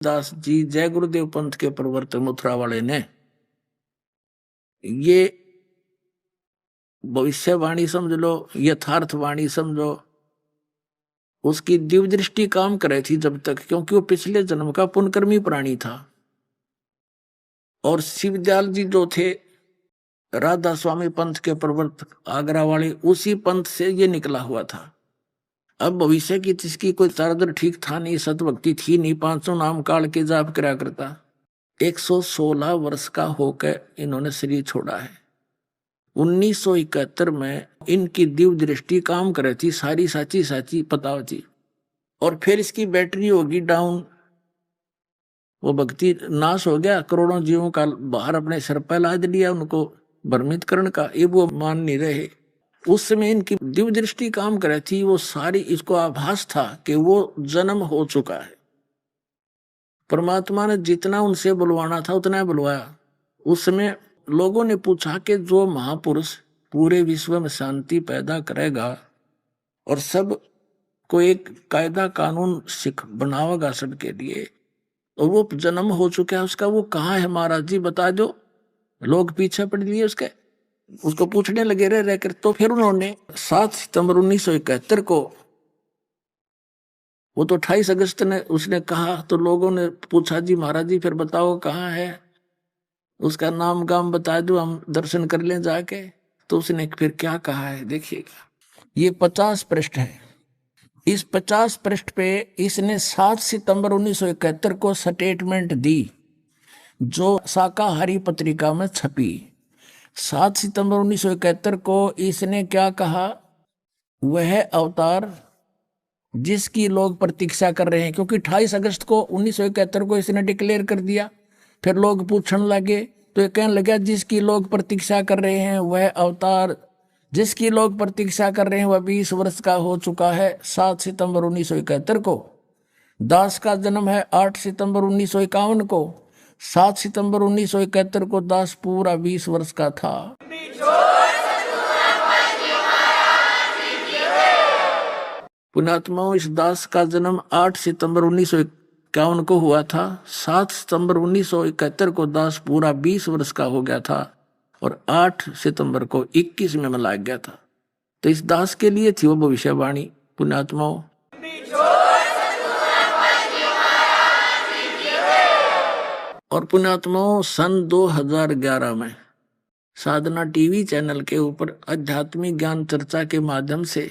दास जी जय गुरुदेव पंथ के प्रवर्तक मथुरा वाले ने ये भविष्यवाणी समझ लो, यथार्थवाणी समझो, उसकी दिव्य दृष्टि काम करे थी जब तक, क्योंकि वो पिछले जन्म का पुनकर्मी प्राणी था। और शिवदयाल जी जो थे राधा स्वामी पंथ के प्रवर्तक आगरा वाले, उसी पंथ से ये निकला हुआ था। अब भविष्य की जिसकी कोई चारदर ठीक था नहीं, सतभक्ति थी नहीं, 500 नाम काल के जाप करा करता। 116 वर्ष का होकर इन्होंने शरीर छोड़ा है। 1971 में इनकी दिव्य दृष्टि काम करे थी, सारी साची साची पता होती। और फिर इसकी बैटरी होगी डाउन, वो भक्ति नाश हो गया, करोड़ों जीवों का बाहर अपने सर पर लाद लिया उनको भ्रमित करण का, ये वो मान नहीं रहे। उस समय इनकी दिव्य दृष्टि काम करे थी, वो सारी इसको आभास था कि वो जन्म हो चुका है। परमात्मा ने जितना उनसे बुलवाना था उतना बुलवाया। उस समय लोगों ने पूछा कि जो महापुरुष पूरे विश्व में शांति पैदा करेगा और सब को एक कायदा कानून सिख बनावेगा सबके लिए, और वो जन्म हो चुका है उसका, वो कहाँ है महाराज जी बता दो। लोग पीछे पड़ लिए उसको पूछने लगे रह कर। तो फिर उन्होंने 7 सितंबर 1971 को, वो तो 28 अगस्त ने उसने कहा, तो लोगों ने पूछा जी महाराज जी फिर बताओ कहाँ है, उसका नाम गाम बता दो, हम दर्शन कर लें जाके। तो उसने फिर क्या कहा है देखिएगा, ये 50 पृष्ठ है। इस 50 पृष्ठ पे इसने 7 सितंबर 1971 को स्टेटमेंट दी, जो शाकाहारी पत्रिका में छपी। 7 सितंबर 1971 को इसने क्या कहा, वह अवतार जिसकी लोग प्रतीक्षा कर रहे हैं, क्योंकि 28 अगस्त को 1971 को इसने डिक्लेयर कर दिया। फिर लोग पूछने लगे, तो ये कहने लगा जिसकी लोग प्रतीक्षा कर रहे हैं वह अवतार, जिसकी लोग प्रतीक्षा कर रहे हैं वह 20 वर्ष का हो चुका है। 7 सितंबर 1971 को दास का जन्म है 8 सितंबर 1951 को। 7 सितंबर 1971 को दास पूरा 20 वर्ष का था। पुण्यात्माओं, इस दास का जन्म 8 सितंबर 1951 को हुआ था। 7 सितंबर 1971 को दास पूरा 20 वर्ष का हो गया था और 8 सितंबर को 21 में मना गया था। तो इस दास के लिए थी वो भविष्यवाणी। पुण्यात्माओं, और पुण्यात्माओं, सन 2011 में साधना टीवी चैनल के ऊपर आध्यात्मिक ज्ञान चर्चा के माध्यम से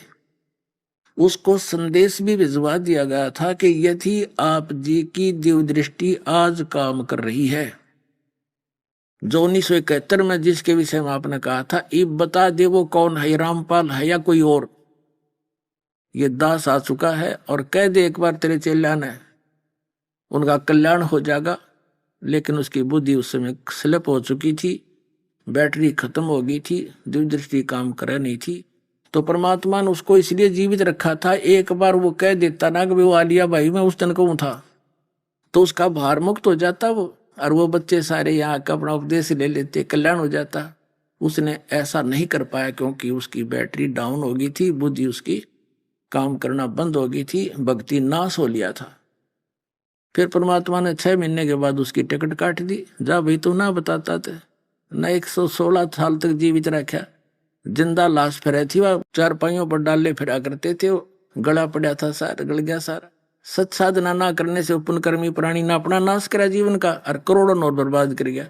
उसको संदेश भी भिजवा दिया गया था कि यदि आप जी की दिव्य दृष्टि आज काम कर रही है, जो 1971 में जिसके विषय में आपने कहा था, ये बता दे वो कौन है, रामपाल है या कोई और। ये दास आ चुका है और कह दे एक बार तेरे चेला ने, उनका कल्याण हो जाएगा। लेकिन उसकी बुद्धि उस समय स्लिप हो चुकी थी, बैटरी खत्म हो गई थी, दिव्य दृष्टि काम कर नहीं थी। तो परमात्मा ने उसको इसलिए जीवित रखा था, एक बार वो कह देता ना कि वो आलिया भाई मैं उस दिन को था, तो उसका भार मुक्त हो जाता वो, और वो बच्चे सारे यहाँ का अपना उपदेश ले लेते, कल्याण हो जाता। उसने ऐसा नहीं कर पाया क्योंकि उसकी बैटरी डाउन हो गई थी, बुद्धि उसकी काम करना बंद हो गई थी, भक्ति नाश हो लिया था। फिर परमात्मा ने 6 महीने के बाद उसकी टिकट काट दी। जा भाई तू ना बताता थे ना, 116 साल तक जीवित रखा, जिंदा लाश फिर थी, वह 4 पाइयों पर डाले फिरा करते थे, वो गला पड़ा था सारा, गल गया सारा। सत साधना ना करने से पुण्यकर्मी प्राणी ना अपना नाश करा जीवन का, और करोड़ों और बर्बाद कर गया।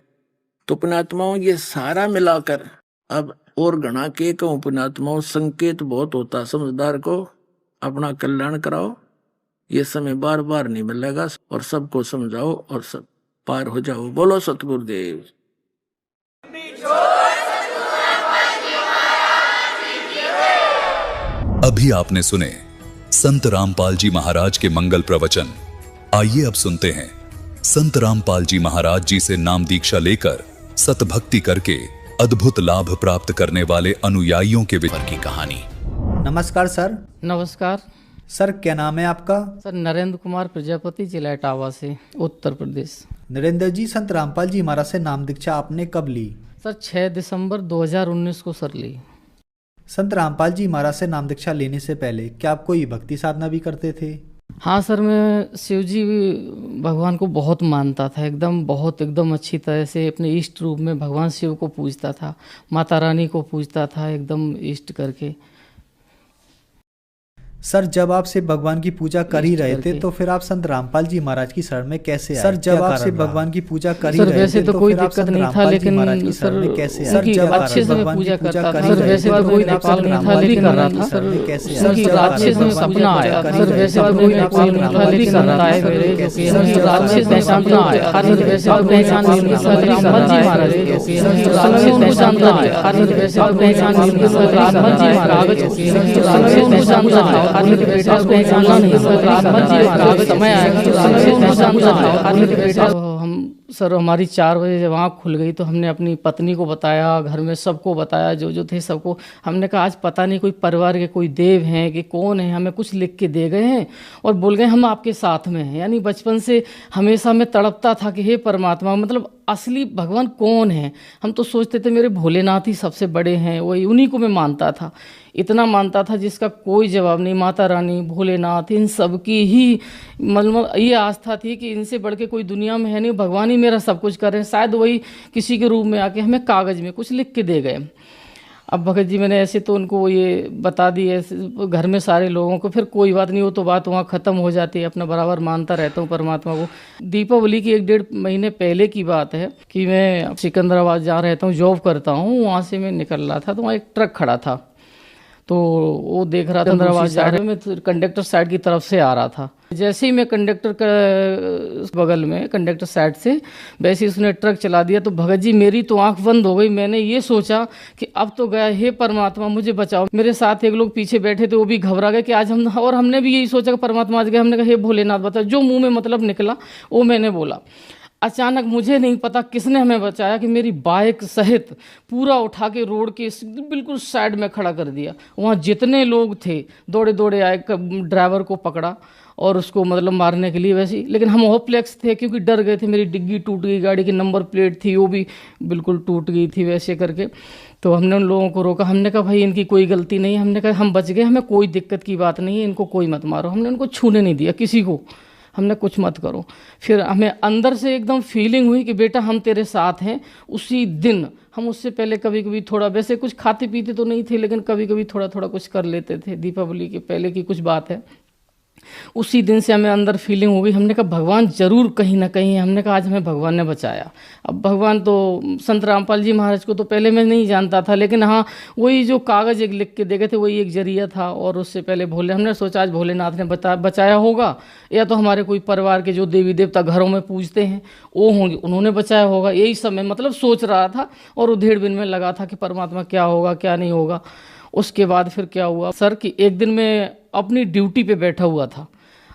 तो पुण्यात्माओं, ये सारा मिलाकर अब और घना के कहूं पुण्यात्माओं, संकेत बहुत होता समझदार को, अपना कल्याण कराओ, ये समय बार बार नहीं मिलेगा, और सबको समझाओ और सब पार हो जाओ। बोलो सतगुरुदेव। अभी आपने सुने संत रामपाल जी महाराज के मंगल प्रवचन। आइए अब सुनते हैं संत रामपाल जी महाराज जी से नाम दीक्षा लेकर सतभक्ति करके अद्भुत लाभ प्राप्त करने वाले अनुयायियों के विचार की कहानी। नमस्कार सर। नमस्कार सर, क्या नाम है आपका? सर, नरेंद्र कुमार प्रजापति, जिला इटावा से, उत्तर प्रदेश। नरेंद्र जी, संत रामपाल जी महाराज से नाम दीक्षा आपने कब ली? सर 6 दिसंबर 2019 को सर ली। संत रामपाल जी महाराज से नाम दीक्षा लेने से पहले क्या आप कोई भक्ति साधना भी करते थे? हाँ सर, मैं शिव जी भगवान को बहुत मानता था, एकदम बहुत एकदम अच्छी तरह से अपने इष्ट रूप में भगवान शिव को पूजता था, माता रानी को पूजता था एकदम इष्ट करके। सर जब आप से भगवान की पूजा कर ही रहे थे करके। तो फिर आप संत रामपाल जी महाराज की शरण में कैसे आए? सर जब आप से भगवान की पूजा कर ही सर रहे वैसे थे तो तो कोई फिर आप दिक्कत संत नहीं था, रामपाल जी महाराज लेकिन की सर शरण में कैसे आए? उनकी जब आप अच्छे से मैं भगवान की पूजा पूजा करता कर था ही सर, रहे वैसे थे तो तो कोई फिर आप नेपाल संत नहीं था, रामपाल जी लेकिन महाराज की सर शरण में कैसे आए? उनकी जब आप अच्छे से भगवान की सपना पूजा आया कर ही सर, रहे वैसे थे तो तो कोई फिर आप नेपाल संत नहीं था, रामपाल जी लेकिन महाराज आए की शरण मेरे में जो कैसे कि आए? उनकी जब आप अच्छे से भगवान की सपना पूजा आया कर ही सर, रहे वैसे थे तो तो फिर पहचान आप उनकी संत सर रामपाल जी रामपाल जी महाराज महाराज की की शरण में उस कैसे समय आए? उनको जानता है सर, वैसे तो पहचान उनकी सर रामपाल जी महाराज की उस समय उनको जानता है सर, बेटा को पहचाना नहीं सर, रामपाल जी महाराज समय आया कि उस समय उनको जानता है। तो हम सर हमारी 4 बजे जब आँख खुल गई तो हमने अपनी पत्नी को बताया, घर में सबको बताया, जो जो थे सबको। हमने कहा आज पता नहीं कोई परिवार के कोई देव हैं कि कौन है, हमें कुछ लिख के दे गए हैं और बोल गए हम आपके साथ में हैं। यानी बचपन से हमेशा मैं तड़पता था कि हे परमात्मा, मतलब असली भगवान कौन है। हम तो सोचते थे मेरे भोलेनाथ ही सबसे बड़े हैं, वही उन्हीं को मैं मानता था, इतना मानता था जिसका कोई जवाब नहीं। माता रानी, भोलेनाथ, इन सब की ही मतलब ये आस्था थी कि इनसे बढ़ के कोई दुनिया में है नहीं, भगवान ही मेरा सब कुछ कर रहे हैं। शायद वही किसी के रूप में आके हमें कागज़ में कुछ लिख के दे गए। अब भगत जी मैंने ऐसे तो उनको ये बता दी ऐसे घर में सारे लोगों को, फिर कोई बात नहीं, वो तो बात वहाँ ख़त्म हो जाती है। अपना बराबर मानता रहता हूँ परमात्मा को। दीपावली की 1-1.5 महीने पहले की बात है कि मैं सिकंदराबाद जा रहता हूँ, जॉब करता हूँ, वहाँ से मैं निकल रहा था तो वहाँ एक ट्रक खड़ा था, तो वो देख रहा था सिकंदराबाद जा रहे में, तो कंडक्टर साइड की तरफ से आ रहा था। जैसे ही मैं कंडक्टर का बगल में कंडक्टर साइड से वैसे ही उसने ट्रक चला दिया, तो भगत जी मेरी तो आंख बंद हो गई। मैंने ये सोचा कि अब तो गया, हे परमात्मा मुझे बचाओ। मेरे साथ एक लोग पीछे बैठे थे, वो भी घबरा गए कि आज हम, और हमने भी यही सोचा कि परमात्मा आज गए। हमने कहा हे भोलेनाथ बचाओ। जो मुंह में मतलब निकला वो मैंने बोला। अचानक मुझे नहीं पता किसने हमें बचाया कि मेरी बाइक सहित पूरा उठा के रोड के बिल्कुल साइड में खड़ा कर दिया। वहाँ जितने लोग थे दौड़े दौड़े आए, ड्राइवर को पकड़ा और उसको मतलब मारने के लिए वैसे ही। लेकिन हम होपलेस थे क्योंकि डर गए थे, मेरी डिग्गी टूट गई, गाड़ी की नंबर प्लेट थी वो भी बिल्कुल टूट गई थी वैसे करके। तो हमने उन लोगों को रोका, हमने कहा भाई इनकी कोई गलती नहीं। हमने कहा हम बच गए, हमें कोई दिक्कत की बात नहीं है, इनको कोई मत मारो। हमने उनको छूने नहीं दिया किसी को, हमने कुछ मत करो। फिर हमें अंदर से एकदम फीलिंग हुई कि बेटा हम तेरे साथ हैं। उसी दिन हम, उससे पहले कभी कभी थोड़ा वैसे कुछ खाते पीते तो नहीं थे, लेकिन कभी कभी थोड़ा थोड़ा कुछ कर लेते थे। दीपावली के पहले की कुछ बात है। उसी दिन से हमें अंदर फीलिंग हो गई, हमने कहा भगवान जरूर कहीं ना कहीं है। हमने कहा आज हमें भगवान ने बचाया। अब भगवान तो संत रामपाल जी महाराज को तो पहले मैं नहीं जानता था, लेकिन हाँ वही जो कागज़ एक लिख के दे गए थे वही एक जरिया था। और उससे पहले हमने सोचा आज भोलेनाथ ने बचाया होगा, या तो हमारे कोई परिवार के जो देवी देवता घरों में पूजते हैं वो होंगे, उन्होंने बचाया होगा। यही सब मैं मतलब सोच रहा था और उधेड़ बिन में लगा था कि परमात्मा क्या होगा क्या नहीं होगा। उसके बाद फिर क्या हुआ सर कि एक दिन मैं अपनी ड्यूटी पे बैठा हुआ था,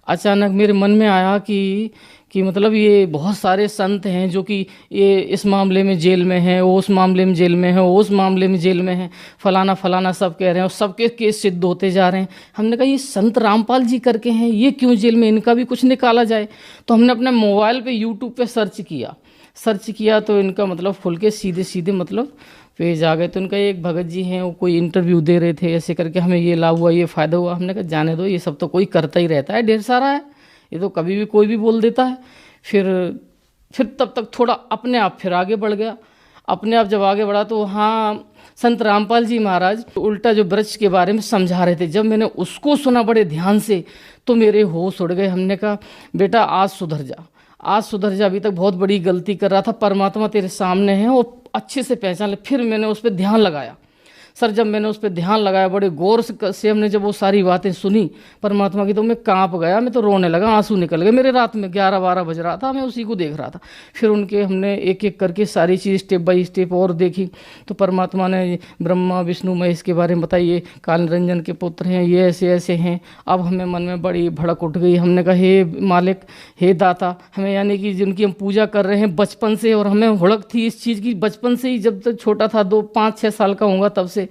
अचानक मेरे मन में आया कि मतलब ये बहुत सारे संत हैं जो कि ये इस मामले में जेल में हैं, वो उस मामले में जेल में है, वो उस मामले में जेल में है, फलाना फलाना सब कह रहे हैं और सबके केस सिद्ध होते जा रहे हैं। हमने कहा ये संत रामपाल जी करके हैं, ये क्यों जेल में, इनका भी कुछ निकाला जाए। तो हमने अपने मोबाइल पे यूट्यूब पे सर्च किया तो इनका मतलब खुल के सीधे सीधे मतलब पेज आ गए। तो उनका एक भगत जी हैं, वो कोई इंटरव्यू दे रहे थे, ऐसे करके हमें ये लाभ हुआ, ये फ़ायदा हुआ। हमने कहा जाने दो, ये सब तो कोई करता ही रहता है, ढेर सारा है, ये तो कभी भी कोई भी बोल देता है। फिर तब तक थोड़ा अपने आप फिर आगे बढ़ गया। अपने आप जब आगे बढ़ा तो हाँ संत रामपाल जी महाराज उल्टा जो वृक्ष के बारे में समझा रहे थे, जब मैंने उसको सुना बड़े ध्यान से तो मेरे होश उड़ गए। हमने कहा बेटा आज सुधर जा, अभी तक बहुत बड़ी गलती कर रहा था, परमात्मा तेरे सामने है और अच्छे से पहचान ले। फिर मैंने उस पर ध्यान लगाया सर, जब मैंने उस पर ध्यान लगाया बड़े गौर से हमने जब वो सारी बातें सुनी परमात्मा की, तो मैं कांप गया, मैं तो रोने लगा, आंसू निकल गए मेरे। रात में 11-12 बज रहा था, मैं उसी को देख रहा था। फिर उनके हमने एक एक करके सारी चीज़ स्टेप बाय स्टेप और देखी, तो परमात्मा ने ब्रह्मा विष्णु महेश के बारे में बताई, ये काल निरंजन के पुत्र हैं, ये ऐसे ऐसे हैं। अब हमें मन में बड़ी भड़क उठ गई। हमने कहा हे मालिक, हे दाता, हमें यानी कि जिनकी हम पूजा कर रहे हैं बचपन से, और हमें हुड़क थी इस चीज़ की बचपन से ही, जब तक छोटा था 5-6 साल का होगा तब से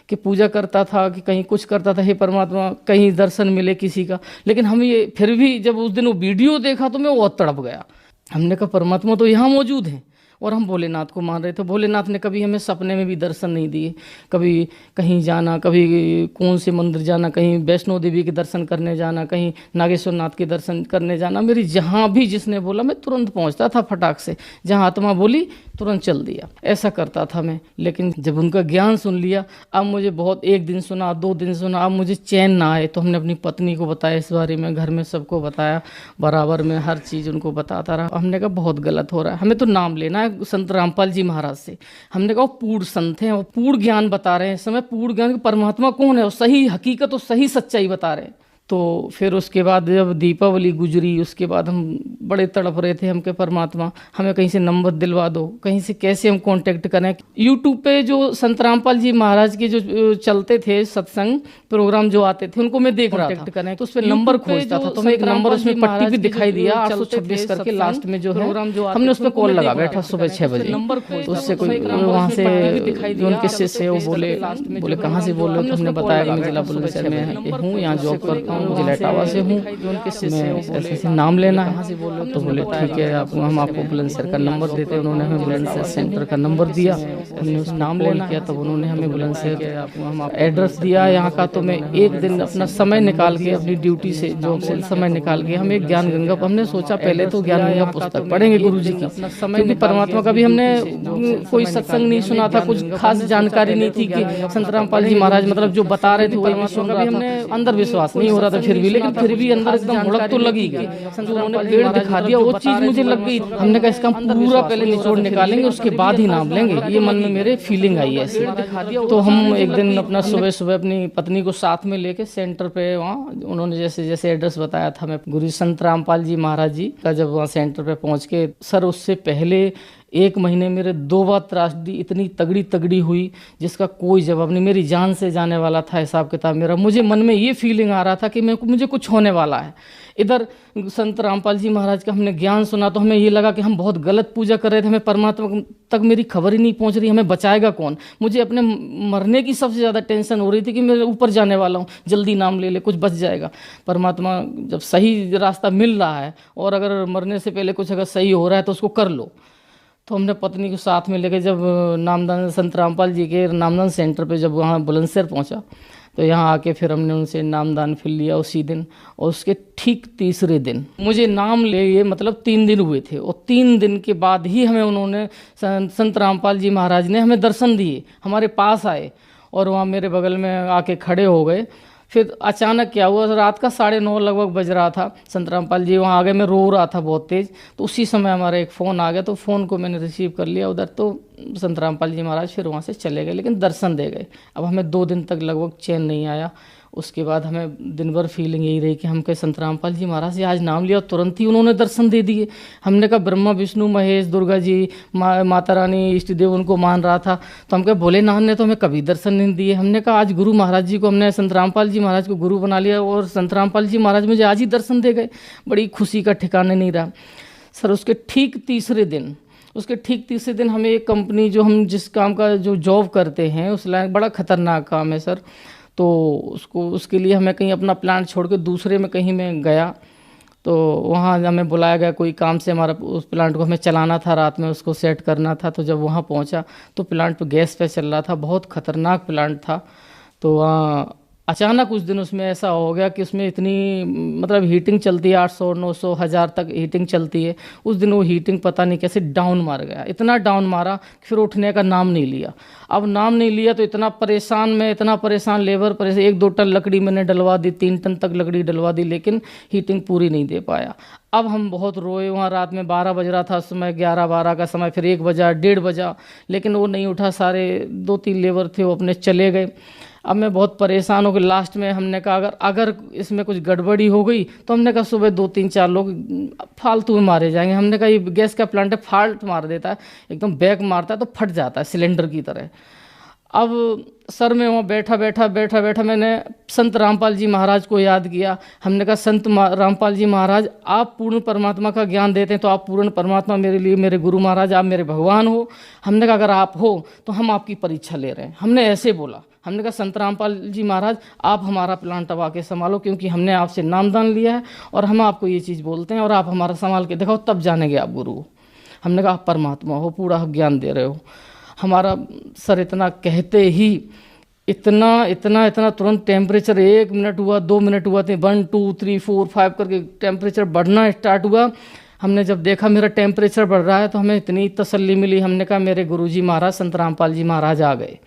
कि पूजा करता था कि कहीं कुछ करता था, हे परमात्मा कहीं दर्शन मिले किसी का। लेकिन हम ये फिर भी जब उस दिन वो वीडियो देखा तो मैं बहुत तड़प गया। हमने कहा परमात्मा तो यहाँ मौजूद हैं, और हम भोलेनाथ को मान रहे थे। भोलेनाथ ने कभी हमें सपने में भी दर्शन नहीं दिए। कभी कहीं जाना, कभी कौन से मंदिर जाना, कहीं वैष्णो देवी के दर्शन करने जाना, कहीं नागेश्वर नाथ के दर्शन करने जाना, मेरी जहाँ भी जिसने बोला मैं तुरंत पहुँचता था फटाक से। जहाँ आत्मा बोली तुरंत चल दिया, ऐसा करता था मैं। लेकिन जब उनका ज्ञान सुन लिया, अब मुझे बहुत, एक दिन सुना, 2 दिन सुना, अब मुझे चैन ना आए। तो हमने अपनी पत्नी को बताया इस बारे में, घर में सबको बताया, बराबर में हर चीज़ उनको बताता रहा। हमने कहा बहुत गलत हो रहा है, हमें तो नाम लेना है संत रामपाल जी महाराज से। हमने कहा वो पूर्ण संत हैं, वो पूर्ण ज्ञान बता रहे हैं इस समय, पूर्ण ज्ञान, परमात्मा कौन है, वो सही हकीकत और सही सच्चाई बता रहे हैं। तो फिर उसके बाद जब दीपावली गुजरी, उसके बाद हम बड़े तड़प रहे थे, हम के परमात्मा हमें कहीं से नंबर दिलवा दो, कहीं से कैसे हम कांटेक्ट करें। यूट्यूब पे जो संत रामपाल जी महाराज के जो चलते थे सत्संग प्रोग्राम जो आते थे, उनको मैं देख रहा था, करें तो उस पर नंबर खोजता था। तो मैं एक नंबर उसमें पट्टी भी दिखाई दिया 826 करके लास्ट में जो है, हमने उस पर कॉल लगा बैठा सुबह 6 बजे। तो उससे कोई वहाँ से जो उनके शिष्य है वो बोले कहाँ से बोल रहे हो? तो हमने बताया कि मैं जिला बुलंदशहर में हूँ, यहाँ जॉब करता हूँ, जिला इटावा से हूँ, मैं ऐसे नाम लेना है। तो बोले ठीक है, हम आपको बुलंदशहर का नंबर देते हैं। उन्होंने हमें बुलंदशहर सेंटर का नंबर दिया, हमने उस नाम लेना किया, तब उन्होंने हमें बुलंदशहर एड्रेस दिया यहाँ का। तो मैं एक दिन अपना समय निकाल के, अपनी ड्यूटी से, जॉब से समय निकाल के हम एक ज्ञान गंगा, हमने सोचा पहले तो ज्ञान गंगा पुस्तक पढ़ेंगे गुरु जी की, क्योंकि परमात्मा का भी हमने कोई सत्संग नहीं सुना था, कुछ खास जानकारी नहीं थी कि संत रामपाल जी महाराज मतलब जो बता रहे थे परमात्मा का भी हमने अंदर विश्वास नहीं हो रहा था फिर भी, लेकिन फिर भी अंदर एकदम हुड़क तो लगी गई। उन्होंने पेड़ दिखा दिया, वो चीज मुझे लग गई। हमने कहा इसका पूरा पहले निचोड़ निकालेंगे, उसके बाद ही नाम लेंगे, ये मन में मेरे फीलिंग आई ऐसी। तो हम एक दिन अपना सुबह सुबह अपनी पत्नी को साथ में लेके सेंटर पे, वहाँ उन्होंने जैसे जैसे एड्रेस बताया था, मैं गुरु संत रामपाल जी महाराज जी का जब वहाँ सेंटर पे पहुँच के, सर उससे पहले 1 महीने मेरे 2 बार त्रासदी इतनी तगड़ी तगड़ी हुई जिसका कोई जवाब नहीं। मेरी जान से जाने वाला था हिसाब किताब मेरा। मुझे मन में ये फीलिंग आ रहा था कि मुझे कुछ होने वाला है। इधर संत रामपाल जी महाराज का हमने ज्ञान सुना तो हमें ये लगा कि हम बहुत गलत पूजा कर रहे थे, हमें परमात्मा तक मेरी खबर ही नहीं पहुंच रही, हमें बचाएगा कौन। मुझे अपने मरने की सबसे ज़्यादा टेंशन हो रही थी कि मैं ऊपर जाने वाला हूँ, जल्दी नाम ले ले, कुछ बच जाएगा। परमात्मा जब सही रास्ता मिल रहा है और अगर मरने से पहले कुछ अगर सही हो रहा है तो उसको कर लो। तो हमने पत्नी को साथ में लेकर जब नामदान संत रामपाल जी के नामदान सेंटर पे जब वहाँ बुलंदशहर पहुँचा, तो यहाँ आके फिर हमने उनसे नामदान फिर लिया उसी दिन। और उसके ठीक तीसरे दिन मुझे नाम ले, ये मतलब 3 दिन हुए थे, और 3 दिन के बाद ही हमें उन्होंने संत रामपाल जी महाराज ने हमें दर्शन दिए, हमारे पास आए और वहाँ मेरे बगल में आके खड़े हो गए। फिर अचानक क्या हुआ, रात का 9:30 लगभग बज रहा था, संत रामपाल जी वहाँ आ गए। मैं रो रहा था बहुत तेज़, तो उसी समय हमारा एक फ़ोन आ गया, तो फ़ोन को मैंने रिसीव कर लिया उधर। तो संत रामपाल जी महाराज फिर वहाँ से चले गए, लेकिन दर्शन दे गए। अब हमें 2 दिन तक लगभग चैन नहीं आया। उसके बाद हमें दिन भर फीलिंग यही रही कि हम कहे संत रामपाल जी महाराज से आज नाम लिया, तुरंत ही उन्होंने दर्शन दे दिए। हमने कहा ब्रह्मा विष्णु महेश दुर्गा जी माता रानी इष्ट देव उनको मान रहा था, तो हम कहे भोलेनाथ ने तो हमें कभी दर्शन नहीं दिए। हमने कहा आज गुरु महाराज जी को, हमने संत रामपाल जी महाराज को गुरु बना लिया और संत रामपाल जी महाराज मुझे आज ही दर्शन दे गए। बड़ी खुशी का ठिकाने नहीं रहा सर। उसके ठीक तीसरे दिन हमें एक कंपनी, जो हम जिस काम का जो जॉब करते हैं उस लायक बड़ा खतरनाक काम है सर, तो उसके लिए हमें कहीं अपना प्लांट छोड़ के दूसरे में कहीं मैं गया, तो वहाँ हमें बुलाया गया कोई काम से। हमारा उस प्लांट को हमें चलाना था, रात में उसको सेट करना था। तो जब वहाँ पहुँचा तो प्लांट पे गैस पे चल रहा था, बहुत ख़तरनाक प्लांट था। तो वहाँ अचानक उस दिन उसमें ऐसा हो गया कि उसमें इतनी मतलब हीटिंग चलती है, 800 900 1000 तक हीटिंग चलती है। उस दिन वो हीटिंग पता नहीं कैसे डाउन मार गया, इतना डाउन मारा फिर उठने का नाम नहीं लिया। अब नाम नहीं लिया तो इतना परेशान लेबर परेशान। 1-2 टन लकड़ी मैंने डलवा दी, 3 टन तक लकड़ी डलवा दी, लेकिन हीटिंग पूरी नहीं दे पाया। अब हम बहुत रोए। वहाँ रात में 12 बज रहा था उस समय, 11-12 का समय, फिर 1 बजा 1:30 बजा, लेकिन वो नहीं उठा। सारे 2-3 लेबर थे वो अपने चले गए। अब मैं बहुत परेशान हो गई। लास्ट में हमने कहा अगर इसमें कुछ गड़बड़ी हो गई तो हमने कहा सुबह 2-3-4 लोग फालतू में मारे जाएंगे। हमने कहा ये गैस का प्लांट है, फाल्ट मार देता है, एकदम बैक मारता है तो फट जाता है सिलेंडर की तरह। अब सर में वहाँ बैठा मैंने संत रामपाल जी महाराज को याद किया। हमने कहा संत रामपाल जी महाराज, आप पूर्ण परमात्मा का ज्ञान देते हैं तो आप पूर्ण परमात्मा मेरे लिए, मेरे गुरु महाराज, आप मेरे भगवान हो। हमने कहा अगर आप हो तो हम आपकी परीक्षा ले रहे हैं। हमने ऐसे बोला। हमने कहा संत रामपाल जी महाराज, आप हमारा प्लांट अब आके संभालो, क्योंकि हमने आपसे नामदान लिया है और हम आपको ये चीज़ बोलते हैं और आप हमारा संभाल के दिखाओ, तब जानेंगे आप गुरु। हमने कहा आप परमात्मा हो, पूरा ज्ञान दे रहे हो हमारा। सर इतना कहते ही इतना इतना इतना तुरंत टेम्परेचर 1 मिनट हुआ, 2 मिनट हुआ थे, 1 2 3 4 5 करके टेम्परेचर बढ़ना स्टार्ट हुआ। हमने जब देखा मेरा टेम्परेचर बढ़ रहा है तो हमें इतनी तसल्ली मिली। हमने कहा मेरे गुरुजी महाराज संत रामपाल जी महाराज आ गए।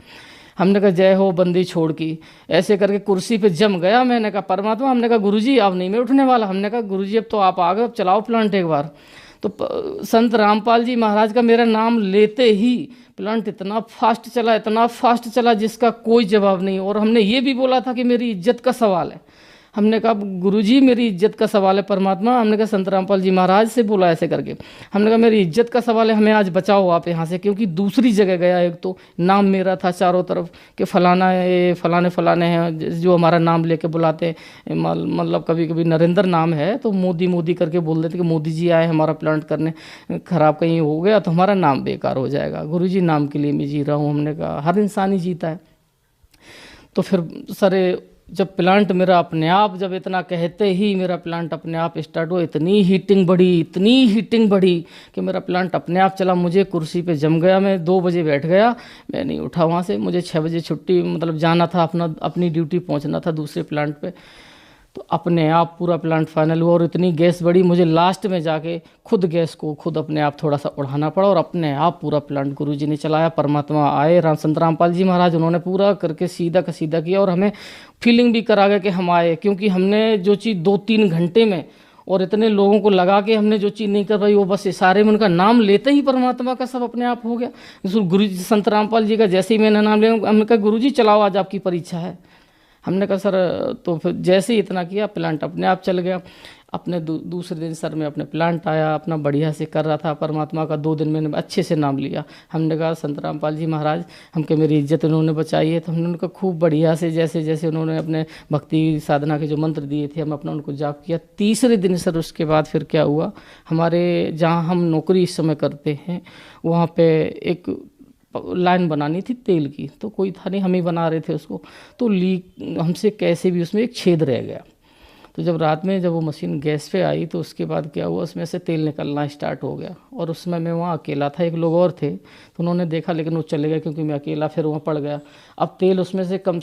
हमने कहा जय हो बंदी छोड़ की, ऐसे करके कुर्सी पे जम गया। मैंने कहा परमात्मा, हमने कहा गुरुजी अब नहीं मैं उठने वाला। हमने कहा गुरुजी अब तो आप आ गए, अब चलाओ प्लांट एक बार। तो संत रामपाल जी महाराज का मेरा नाम लेते ही प्लांट इतना फास्ट चला, इतना फास्ट चला जिसका कोई जवाब नहीं। और हमने ये भी बोला था कि मेरी इज्जत का सवाल है। हमने कहा गुरुजी मेरी इज्जत का सवाल है परमात्मा। हमने कहा संत रामपाल जी महाराज से बोला ऐसे करके। हमने कहा मेरी इज्जत का सवाल है, हमें आज बचाओ आप यहाँ से, क्योंकि दूसरी जगह गया। एक तो नाम मेरा था चारों तरफ कि फलाना ये फलाने फलाने हैं जो हमारा नाम लेके बुलाते हैं। मतलब कभी कभी नरेंद्र नाम है तो मोदी मोदी करके बोल देते कि मोदी जी आए हमारा प्लांट करने, ख़राब कहीं हो गया तो हमारा नाम बेकार हो जाएगा। गुरुजी नाम के लिए मैं जी रहा हूँ। हमने कहा हर इंसान ही जीता है। तो फिर सर जब प्लांट मेरा अपने आप, जब इतना कहते ही मेरा प्लांट अपने आप स्टार्ट हुआ, इतनी हीटिंग बढ़ी कि मेरा प्लांट अपने आप चला। मुझे कुर्सी पे जम गया, मैं 2 बजे बैठ गया, मैं नहीं उठा वहाँ से। मुझे 6 बजे छुट्टी, मतलब जाना था, अपनी ड्यूटी पहुँचना था दूसरे प्लांट पे। तो अपने आप पूरा प्लांट फाइनल हुआ और इतनी गैस बढ़ी, मुझे लास्ट में जाके खुद गैस को खुद अपने आप थोड़ा सा उड़ाना पड़ा और अपने आप पूरा प्लांट गुरुजी ने चलाया। परमात्मा आए, संत रामपाल जी महाराज, उन्होंने पूरा करके सीधा का सीधा किया। और हमें फीलिंग भी करा गया कि हम आए, क्योंकि हमने जो चीज़ 2-3 घंटे में और इतने लोगों को लगा के हमने जो चीज़ नहीं कर पाई, वो बस इशारे में उनका नाम लेते ही परमात्मा का सब अपने आप हो गया। गुरु जी संत रामपाल जी का जैसे ही मैंने नाम लिया, हमने कहा गुरुजी चलाओ आज आपकी परीक्षा है। हमने कहा सर, तो फिर जैसे ही इतना किया प्लांट अपने आप चल गया। अपने दूसरे दिन सर मैं अपने प्लांट आया, अपना बढ़िया से कर रहा था। परमात्मा का 2 दिन मैंने अच्छे से नाम लिया। हमने कहा संत रामपाल जी महाराज हमके मेरी इज्जत उन्होंने बचाई है। तो हमने उनको खूब बढ़िया से जैसे जैसे उन्होंने अपने भक्ति साधना के जो मंत्र दिए थे, हम अपना उनको जाप किया। तीसरे दिन सर उसके बाद फिर क्या हुआ, हमारे जहाँ हम नौकरी इस समय करते हैं वहाँ पे एक लाइन बनानी थी तेल की, तो कोई था नहीं, हम ही बना रहे थे उसको। तो लीक हमसे कैसे भी उसमें एक छेद रह गया। तो जब रात में जब वो मशीन गैस पे आई तो उसके बाद क्या हुआ, उसमें से तेल निकलना स्टार्ट हो गया। और उसमें मैं वहाँ अकेला था, एक लोग और थे, तो उन्होंने देखा लेकिन वो चले गए क्योंकि मैं अकेला फिर वहाँ पड़ गया। अब तेल उसमें से कम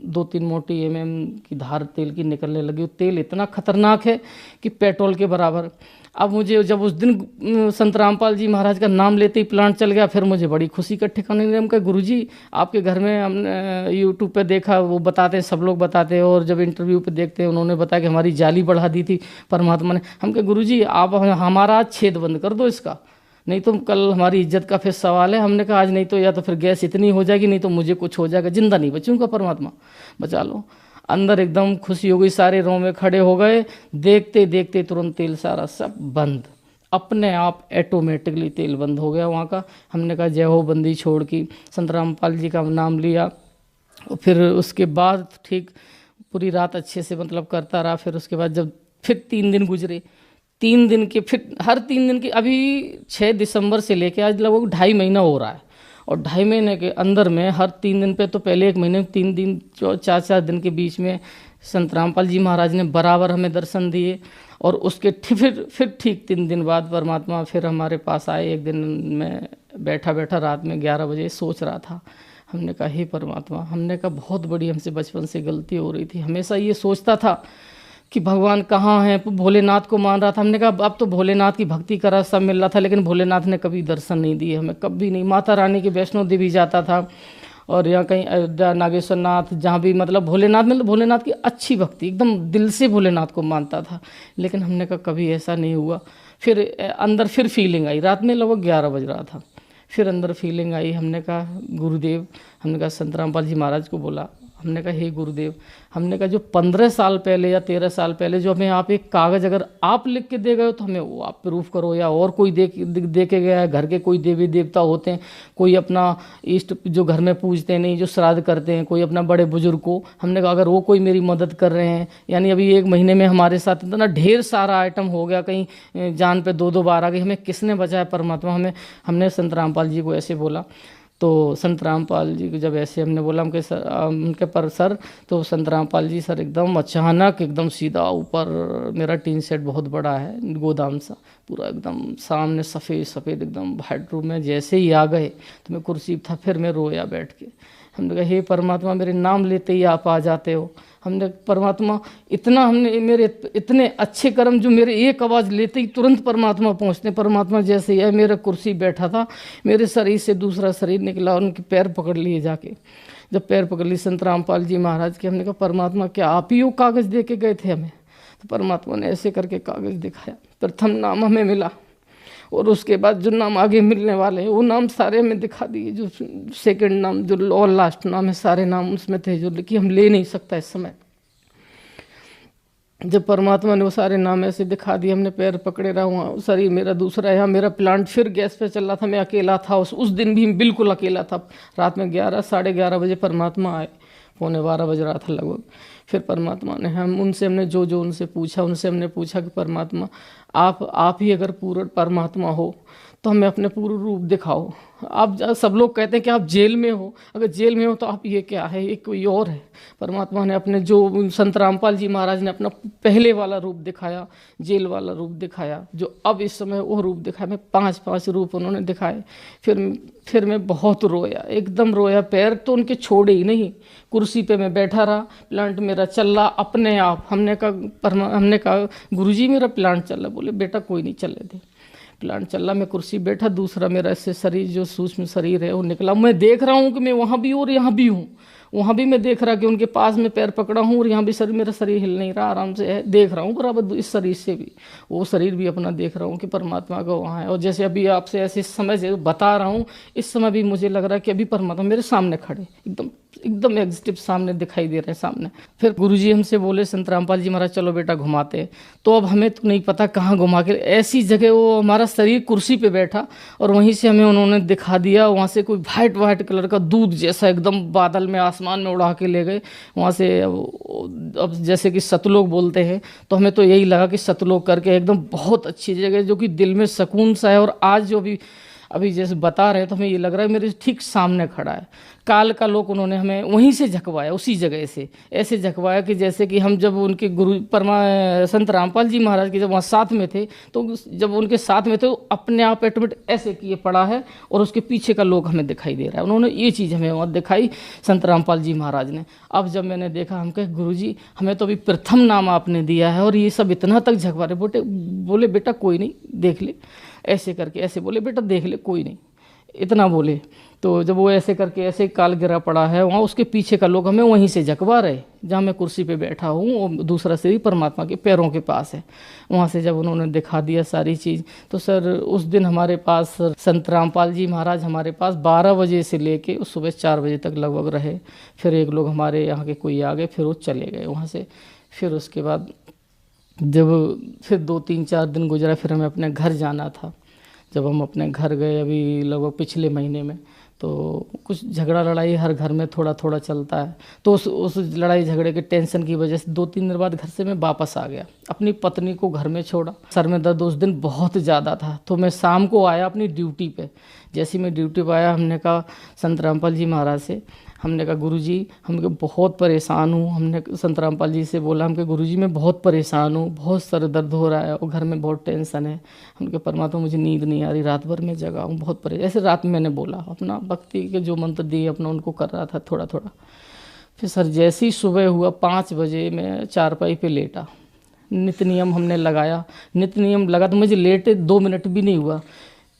2-3 मोटी mm की धार तेल की निकलने लगी। वो तेल इतना खतरनाक है कि पेट्रोल के बराबर। अब मुझे जब उस दिन संत रामपाल जी महाराज का नाम लेते ही प्लांट चल गया, फिर मुझे बड़ी खुशी का ठिकाना नहीं। हम कहा गुरुजी आपके घर में हमने यूट्यूब पे देखा, वो बताते हैं, सब लोग बताते हैं, और जब इंटरव्यू पे देखते हैं उन्होंने बताया कि हमारी जाली बढ़ा दी थी परमात्मा ने। हम कहा गुरुजी आप हमारा छेद बंद कर दो इसका, नहीं तो कल हमारी इज्जत का फिर सवाल है। हमने कहा आज नहीं तो या तो फिर गैस इतनी हो जाएगी, नहीं तो मुझे कुछ हो जाएगा, जिंदा नहीं बचूंगा, परमात्मा बचा लो। अंदर एकदम खुशी हो गई, सारे रो में खड़े हो गए। देखते देखते तुरंत तेल सारा सब बंद, अपने आप ऑटोमेटिकली तेल बंद हो गया वहाँ का। हमने कहा जय हो बंदी छोड़ की, संत रामपाल जी का नाम लिया। और फिर उसके बाद ठीक पूरी रात अच्छे से मतलब करता रहा। फिर उसके बाद जब फिर 3 दिन गुजरे, 3 दिन के फिर हर 3 दिन के, अभी 6 दिसंबर से लेके आज लगभग 2.5 महीना हो रहा है। और 2.5 महीने के अंदर में हर 3 दिन पे, तो पहले 1 महीने में 3 दिन, 4-4 दिन के बीच में संत रामपाल जी महाराज ने बराबर हमें दर्शन दिए। और उसके फिर ठीक 3 दिन बाद परमात्मा फिर हमारे पास आए। एक दिन मैं बैठा रात में 11 बजे सोच रहा था। हमने कहा हे परमात्मा, हमने कहा बहुत बड़ी हमसे बचपन से गलती हो रही थी। हमेशा ये सोचता था कि भगवान कहाँ है, भोलेनाथ को मान रहा था। हमने कहा अब तो भोलेनाथ की भक्ति करा, सब मिल रहा था, लेकिन भोलेनाथ ने कभी दर्शन नहीं दिए हमें, कभी नहीं। माता रानी की वैष्णो देवी जाता था और यहाँ कहीं अयोध्या, नागेश्वर नाथ, जहाँ भी मतलब भोलेनाथ, मतलब भोलेनाथ की अच्छी भक्ति, एकदम दिल से भोलेनाथ को मानता था। लेकिन हमने कहा कभी ऐसा नहीं हुआ। फिर अंदर फिर फीलिंग आई, रात में लगभग 11 बज रहा था, फिर अंदर फीलिंग आई। हमने कहा गुरुदेव, हमने कहा संत रामपाल जी महाराज को बोला, हमने कहा हे गुरुदेव, हमने कहा जो 15 साल पहले या 13 साल पहले जो हमें आप एक कागज़ अगर आप लिख के दे गए हो तो हमें वो आप प्रूफ करो, या और कोई दे के गया है। घर के कोई देवी देवता होते हैं, कोई अपना इष्ट जो घर में पूजते नहीं, जो श्राद्ध करते हैं, कोई अपना बड़े बुजुर्ग को, हमने कहा अगर वो कोई मेरी मदद कर रहे हैं, यानी अभी 1 महीने में हमारे साथ इतना ढेर सारा आइटम हो गया, कहीं जान पे 2-2 बार आ गई, हमें किसने बचाया परमात्मा। हमने संत रामपाल जी को ऐसे बोला। तो संत रामपाल जी को जब ऐसे हमने बोला उनके पर सर, तो संत रामपाल जी सर एकदम अचानक एकदम सीधा ऊपर, मेरा टीन सेट बहुत बड़ा है गोदाम सा, पूरा एकदम सामने सफ़ेद सफ़ेद एकदम वाइट रूम में। जैसे ही आ गए तो मैं कुर्सी था, फिर मैं रोया बैठ के। हमने कहा हे परमात्मा, मेरे नाम लेते ही आप आ जाते हो। हमने परमात्मा इतना, हमने मेरे इतने अच्छे कर्म जो मेरे एक आवाज़ लेते ही तुरंत परमात्मा पहुँचते। परमात्मा जैसे ही है, मेरा कुर्सी बैठा था, मेरे शरीर से दूसरा शरीर निकला, उनके पैर पकड़ लिए जाके। जब पैर पकड़ ली संत रामपाल जी महाराज के, हमने कहा परमात्मा क्या आप ही वो कागज़ दे के गए थे हमें? तो परमात्मा ने ऐसे करके कागज़ दिखाया, प्रथम नाम हमें मिला, और उसके बाद जो नाम आगे मिलने वाले हैं वो नाम सारे हमें दिखा दिए। जो सेकंड नाम, जो और लास्ट नाम है, सारे नाम उसमें थे जो कि हम ले नहीं सकता इस समय। जब परमात्मा ने वो सारे नाम ऐसे दिखा दिए, हमने पैर पकड़े रहा, वहाँ शरीर मेरा दूसरा, यहाँ मेरा प्लांट फिर गैस पे चल रहा था। मैं अकेला था, उस दिन भी बिल्कुल अकेला था। रात में 11 साढ़े 11 बजे परमात्मा आए, 11:15 बज रहा था लगभग। फिर परमात्मा ने हमने जो उनसे पूछा, उनसे हमने पूछा कि परमात्मा आप ही अगर पूर्ण परमात्मा हो तो हमें अपने पूर्ण रूप दिखाओ। आप सब लोग कहते हैं कि आप जेल में हो, अगर जेल में हो तो आप ये क्या है, ये कोई और है। परमात्मा ने अपने जो संत रामपाल जी महाराज ने अपना पहले वाला रूप दिखाया, जेल वाला रूप दिखाया, जो अब इस समय वो रूप दिखाया। मैं 5 रूप उन्होंने दिखाए। फिर मैं बहुत रोया, एकदम रोया। पैर तो उनके छोड़े ही नहीं, कुर्सी पे मैं बैठा रहा, प्लांट मेरा चल रहा अपने आप। हमने कहा गुरुजी मेरा प्लांट चल रहा। बोले बेटा कोई नहीं चलने दे, प्लांट चल रहा। मैं कुर्सी बैठा, दूसरा मेरा ऐसे शरीर जो सूक्ष्म शरीर है वो निकला। मैं देख रहा हूँ कि मैं वहाँ भी हूँ और यहाँ भी हूँ। वहाँ भी मैं देख रहा कि उनके पास में पैर पकड़ा हूँ, और यहाँ भी मेरा शरीर हिल नहीं रहा, आराम से है, देख रहा हूँ बराबर। इस शरीर से भी वो शरीर भी अपना देख रहा हूँ कि परमात्मा का वहाँ है। और जैसे अभी आपसे ऐसे समय से बता रहा हूँ, इस समय भी मुझे लग रहा है कि अभी परमात्मा मेरे सामने खड़े, एकदम एग्जिटिव सामने दिखाई दे रहे हैं सामने। फिर गुरुजी हमसे बोले, संत रामपाल जी महाराज चलो बेटा घुमाते हैं। तो अब हमें तो नहीं पता कहाँ घुमा के, ऐसी जगह वो हमारा शरीर कुर्सी पे बैठा, और वहीं से हमें उन्होंने दिखा दिया। वहाँ से कोई वाइट कलर का दूध जैसा एकदम बादल में आसमान में उड़ा के ले गए। वहाँ से अब जैसे कि सतलोक बोलते हैं, तो हमें तो यही लगा कि सतलोक करके एकदम बहुत अच्छी जगह, जो कि दिल में सुकून सा है। और आज जो अभी जैसे बता रहे हैं तो हमें ये लग रहा है मेरे ठीक सामने खड़ा है। काल का लोक उन्होंने हमें वहीं से झकवाया, उसी जगह से ऐसे झकवाया कि जैसे कि हम जब उनके गुरु संत रामपाल जी महाराज के जब वहाँ साथ में थे, तो जब उनके साथ में थे अपने आप ऑटोमेटिक ऐसे किए पड़ा है, और उसके पीछे का लोक हमें दिखाई दे रहा है। उन्होंने ये चीज़ हमें वहाँ दिखाई संत रामपाल जी महाराज ने। अब जब मैंने देखा, हम कहे गुरुजी हमें तो अभी प्रथम नाम आपने दिया है, और ये सब इतना तक झकवा रहे। बोले बेटा कोई नहीं, देख ले, ऐसे करके ऐसे बोले, बेटा देख ले कोई नहीं, इतना बोले। तो जब वो ऐसे करके ऐसे काल गिरा पड़ा है वहाँ, उसके पीछे का लोग हमें वहीं से झकवा रहे, जहाँ मैं कुर्सी पे बैठा हूँ, वो दूसरा शरीर परमात्मा के पैरों के पास है। वहाँ से जब उन्होंने दिखा दिया सारी चीज़, तो सर उस दिन हमारे पास संत रामपाल जी महाराज हमारे पास 12 बजे से लेके सुबह 4 बजे तक लगभग रहे। फिर एक लोग हमारे यहाँ के कोई आ गए, फिर वो चले गए वहाँ से। फिर उसके बाद जब फिर 2-3-4 दिन गुजरा, फिर हमें अपने घर जाना था। जब हम अपने घर गए अभी लगभग पिछले महीने में, तो कुछ झगड़ा लड़ाई हर घर में थोड़ा थोड़ा चलता है। तो उस लड़ाई झगड़े के टेंशन की वजह से 2-3 दिन बाद घर से मैं वापस आ गया, अपनी पत्नी को घर में छोड़ा। सर में दर्द उस दिन बहुत ज़्यादा था, तो मैं शाम को आया अपनी ड्यूटी पे। जैसे ही मैं ड्यूटी पे आया, हमने कहा संत रामपाल जी महाराज से, हमने कहा गुरुजी हम बहुत परेशान हूँ। हमने संत रामपाल जी से बोला, हम कहा गुरुजी मैं बहुत परेशान हूँ, बहुत सर दर्द हो रहा है और घर में बहुत टेंशन है। हम कहा परमात्मा मुझे नींद नहीं आ रही, रात भर में जगा हूँ, बहुत परेशान। ऐसे रात में मैंने बोला, अपना भक्ति के जो मंत्र दिए अपना उनको कर रहा था थोड़ा थोड़ा। फिर सर जैसे ही सुबह हुआ 5 बजे मैं चारपाई पे लेटा, नित्य नियम हमने लगाया। नित्य नियम लगा तो मुझे लेटे 2 मिनट भी नहीं हुआ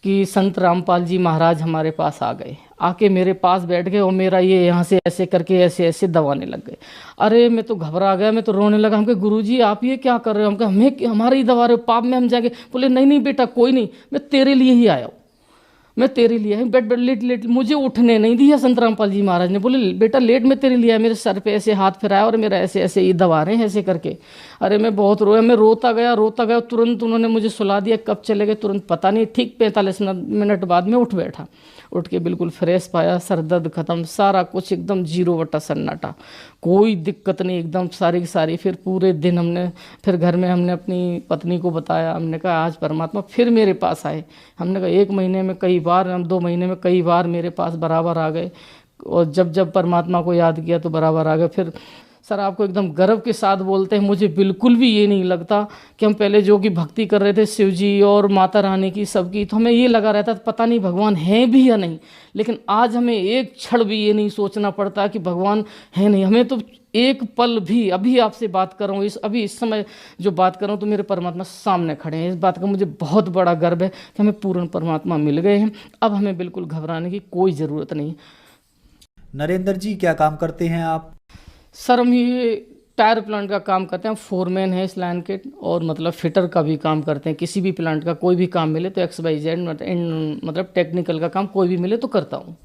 कि संत रामपाल जी महाराज हमारे पास आ गए, आके मेरे पास बैठ गए और मेरा ये यहाँ से ऐसे करके ऐसे ऐसे दबाने लग गए। अरे मैं तो घबरा गया, मैं तो रोने लगा। हम कहे गुरुजी आप ये क्या कर रहे हो? हम कहे हमें हमारे ही दबा रहे हो, पाप में हम जाएंगे। बोले नहीं नहीं बेटा कोई नहीं, मैं तेरे लिए ही आया हूँ, मैं तेरे लिए है। बेट लेट लेट मुझे उठने नहीं दिया संत रामपाल जी महाराज ने। बोले बेटा लेट में तेरे लिए, मेरे सर पे ऐसे हाथ फिराया और मेरा ऐसे ऐसे ये दबा रहे हैं ऐसे करके। अरे मैं बहुत रोया, मैं रोता गया। तुरंत उन्होंने मुझे सुला दिया। कब चले गए तुरंत पता नहीं, ठीक 45 मिनट बाद में उठ बैठा। उठ के बिल्कुल फ्रेश पाया, सर दर्द खत्म, सारा कुछ एकदम 0 सन्नाटा, कोई दिक्कत नहीं, एकदम सारी की सारी। फिर पूरे दिन फिर घर में हमने अपनी पत्नी को बताया। हमने कहा आज परमात्मा फिर मेरे पास आए। हमने कहा 1 महीने में कई बार, हम 2 महीने में कई बार मेरे पास बराबर आ गए, और जब जब परमात्मा को याद किया तो बराबर आ गए। फिर सर आपको एकदम गर्व के साथ बोलते हैं, मुझे बिल्कुल भी ये नहीं लगता कि हम पहले जो कि भक्ति कर रहे थे शिव जी और माता रानी की सबकी, तो हमें ये लगा रहता था पता नहीं भगवान है भी या नहीं। लेकिन आज हमें एक क्षण भी ये नहीं सोचना पड़ता कि भगवान है नहीं। हमें तो एक पल भी, अभी आपसे बात कर रहा हूँ, अभी इस समय जो बात कर रहा हूँ तो मेरे परमात्मा सामने खड़े हैं। इस बात का मुझे बहुत बड़ा गर्व है कि हमें पूर्ण परमात्मा मिल गए हैं। अब हमें बिल्कुल घबराने की कोई ज़रूरत नहीं। नरेंद्र जी, क्या काम करते हैं आप? सर हम ये टायर प्लांट का काम करते हैं, फोरमैन है इस लाइन के, और मतलब फिटर का भी काम करते हैं। किसी भी प्लांट का कोई भी काम मिले तो XYZ मतलब टेक्निकल का काम कोई भी मिले तो करता हूँ।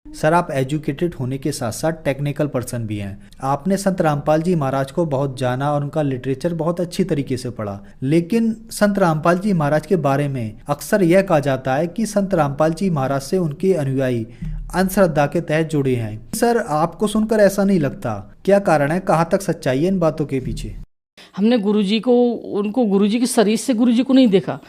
सर आप एजुकेटेड होने के साथ साथ टेक्निकल पर्सन भी हैं। आपने संत रामपाल जी महाराज को बहुत जाना और उनका लिटरेचर बहुत अच्छी तरीके से पढ़ा, लेकिन संत रामपाल जी महाराज के बारे में अक्सर यह कहा जाता है कि संत रामपाल जी महाराज से उनके अनुयायी अंधश्रद्धा के तहत जुड़े हैं। सर आपको सुनकर ऐसा नहीं लगता? क्या कारण है? कहाँ तक सच्चाई है इन बातों के पीछे? हमने गुरुजी को, उनको गुरुजी के शरीर से गुरुजी को नहीं देखा।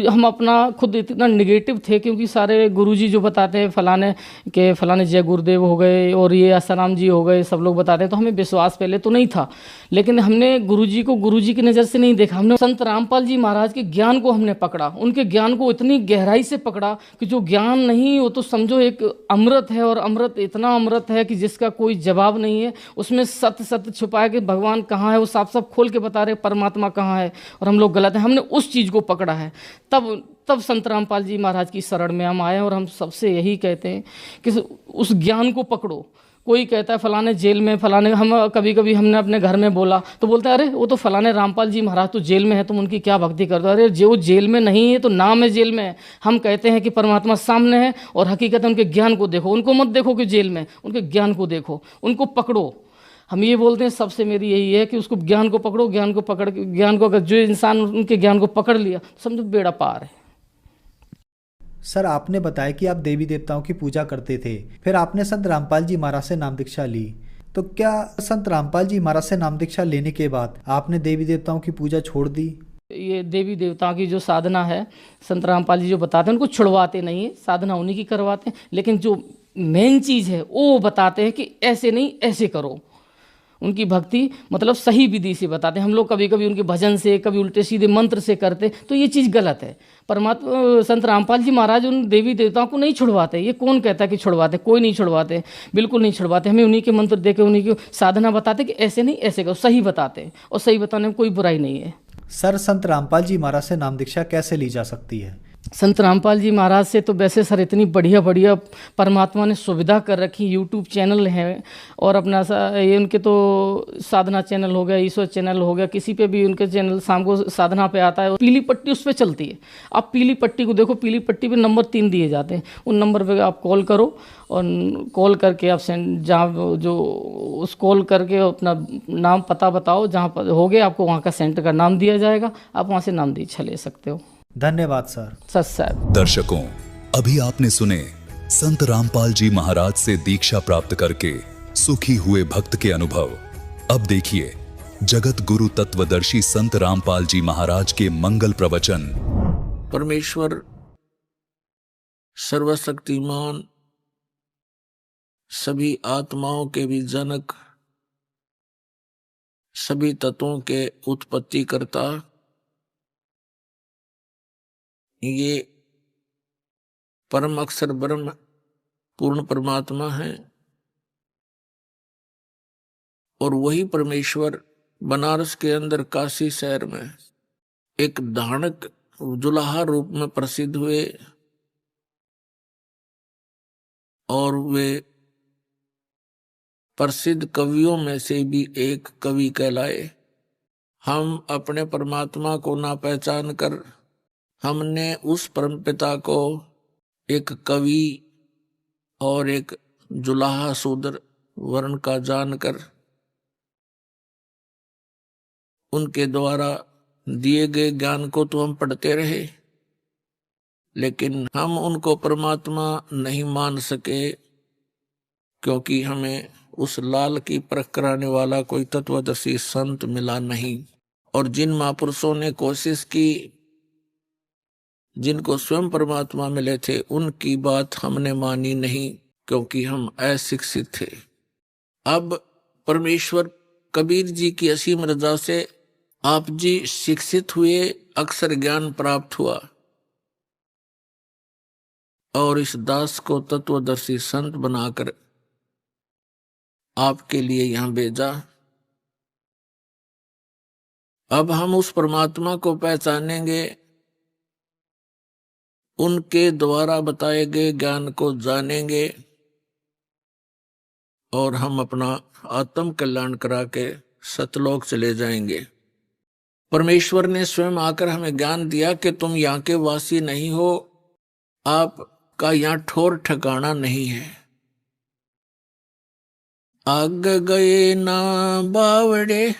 हम अपना खुद इतना निगेटिव थे, क्योंकि सारे गुरुजी जो बताते हैं फलाने जय गुरुदेव हो गए और ये आसाराम जी हो गए, सब लोग बताते हैं, तो हमें विश्वास पहले तो नहीं था। लेकिन हमने गुरुजी को गुरुजी की नज़र से नहीं देखा। हमने संत रामपाल जी महाराज के ज्ञान को हमने पकड़ा, उनके ज्ञान को इतनी गहराई से पकड़ा कि जो ज्ञान नहीं, वो तो समझो एक अमृत है, और अमृत इतना अमृत है कि जिसका कोई जवाब नहीं है। उसमें सत्य सत्य छुपाया कि भगवान कहाँ है, वो साफ साफ खोल के बता रहे परमात्मा कहाँ है, और हम लोग गलत हैं। हमने उस चीज़ को पकड़ा है। तब संत रामपाल जी महाराज की शरण में हम आए, और हम सबसे यही कहते हैं कि उस ज्ञान को पकड़ो। कोई कहता है फलाने जेल में, फलाने, हम कभी कभी हमने अपने घर में बोला तो बोलते हैं अरे वो तो फलाने रामपाल जी महाराज तो जेल में है, तुम उनकी क्या भक्ति करते हो? अरे जो जेल में नहीं है तो नाम है जेल में है। हम कहते हैं कि परमात्मा सामने है, और हकीकत है उनके ज्ञान को देखो। उनको मत देखो कि जेल में, उनके ज्ञान को देखो, उनको पकड़ो। हम ये बोलते हैं, सबसे मेरी यही है कि उसको ज्ञान को पकड़ो। ज्ञान को पकड़ के, ज्ञान को अगर जो इंसान उनके ज्ञान को पकड़ लिया तो समझो बेड़ा पार है। सर आपने बताया कि आप देवी देवताओं की पूजा करते थे, फिर आपने संत रामपाल जी महाराज से नाम दीक्षा ली, तो क्या संत रामपाल जी महाराज से नाम दीक्षा लेने के बाद आपने देवी देवताओं की पूजा छोड़ दी? ये देवी देवताओं की जो साधना है, संत रामपाल जी जो बताते हैं उनको छुड़वाते नहीं है, साधना उन्हीं की करवाते हैं। लेकिन जो मेन चीज़ है वो बताते हैं कि ऐसे नहीं ऐसे करो। उनकी भक्ति मतलब सही विधि से बताते हैं। हम लोग कभी कभी उनके भजन से, कभी उल्टे सीधे मंत्र से करते, तो ये चीज़ गलत है। परमात्मा संत रामपाल जी महाराज उन देवी देवताओं को नहीं छुड़वाते। ये कौन कहता है कि छुड़वाते? कोई नहीं छुड़वाते, बिल्कुल नहीं छुड़वाते। हमें उन्हीं के मंत्र दे के, उन्हीं की साधना बताते कि ऐसे नहीं ऐसे करो, सही बताते हैं, और सही बताने में कोई बुराई नहीं है। सर संत रामपाल जी महाराज से नाम दीक्षा कैसे ली जा सकती है? संत रामपाल जी महाराज से तो वैसे सर इतनी बढ़िया बढ़िया परमात्मा ने सुविधा कर रखी। यूट्यूब चैनल हैं, और अपना ये उनके तो साधना चैनल हो गया, ईश्वर चैनल हो गया, किसी पे भी उनके चैनल शाम को साधना पे आता है, और पीली पट्टी उस पर चलती है। आप पीली पट्टी को देखो, पीली पट्टी पे नंबर 3 दिए जाते हैं। उन नंबर पे आप कॉल करो, और कॉल करके आप जहाँ जो उस कॉल करके अपना नाम पता बताओ, जहाँ पर हो गया आपको वहाँ का सेंटर का नाम दिया जाएगा, आप वहाँ से नाम दीक्षा ले सकते हो। धन्यवाद सर। सच साहब। दर्शकों, अभी आपने सुने संत रामपाल जी महाराज से दीक्षा प्राप्त करके सुखी हुए भक्त के अनुभव। अब देखिए जगत गुरु तत्वदर्शी संत रामपाल जी महाराज के मंगल प्रवचन। परमेश्वर सर्वशक्तिमान, सभी आत्माओं के भी जनक, सभी तत्वों के उत्पत्ति करता, ये परम अक्षर ब्रह्म पूर्ण परमात्मा है। और वही परमेश्वर बनारस के अंदर काशी शहर में एक धानक जुलाहा रूप में प्रसिद्ध हुए, और वे प्रसिद्ध कवियों में से भी एक कवि कहलाए। हम अपने परमात्मा को ना पहचान कर हमने उस परमपिता को एक कवि और एक जुलाहा शूद्र वर्ण का जानकर उनके द्वारा दिए गए ज्ञान को तो हम पढ़ते रहे, लेकिन हम उनको परमात्मा नहीं मान सके, क्योंकि हमें उस लाल की परख कराने वाला कोई तत्वदर्शी संत मिला नहीं। और जिन महापुरुषों ने कोशिश की, जिनको स्वयं परमात्मा मिले थे, उनकी बात हमने मानी नहीं, क्योंकि हम अशिक्षित थे। अब परमेश्वर कबीर जी की असीम रजा से आप जी शिक्षित हुए, अक्षर ज्ञान प्राप्त हुआ और इस दास को तत्वदर्शी संत बनाकर आपके लिए यहां भेजा। अब हम उस परमात्मा को पहचानेंगे, उनके द्वारा बताए गए ज्ञान को जानेंगे और हम अपना आत्म कल्याण करा के सतलोक चले जाएंगे। परमेश्वर ने स्वयं आकर हमें ज्ञान दिया कि तुम यहाँ के वासी नहीं हो, आपका यहाँ ठौर ठिकाना नहीं है। आग गए ना बावड़े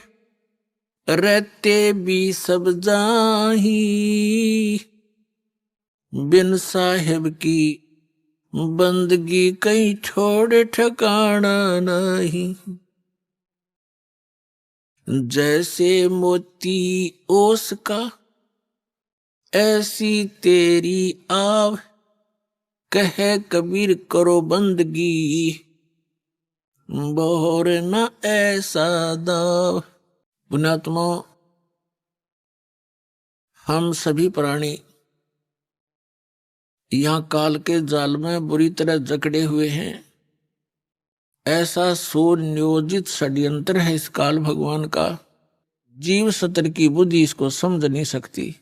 रहते भी सब जाही, बिन साहेब की बंदगी कहीं छोड़ ठिकाना नहीं। जैसे मोती ओस का ऐसी तेरी आव, कहे कबीर करो बंदगी बोर न ऐसा दाव। पुण्यात्मा, हम सभी प्राणी यहाँ काल के जाल में बुरी तरह जकड़े हुए हैं। ऐसा सुनियोजित षड्यंत्र है इस काल भगवान का, जीव सतर की बुद्धि इसको समझ नहीं सकती।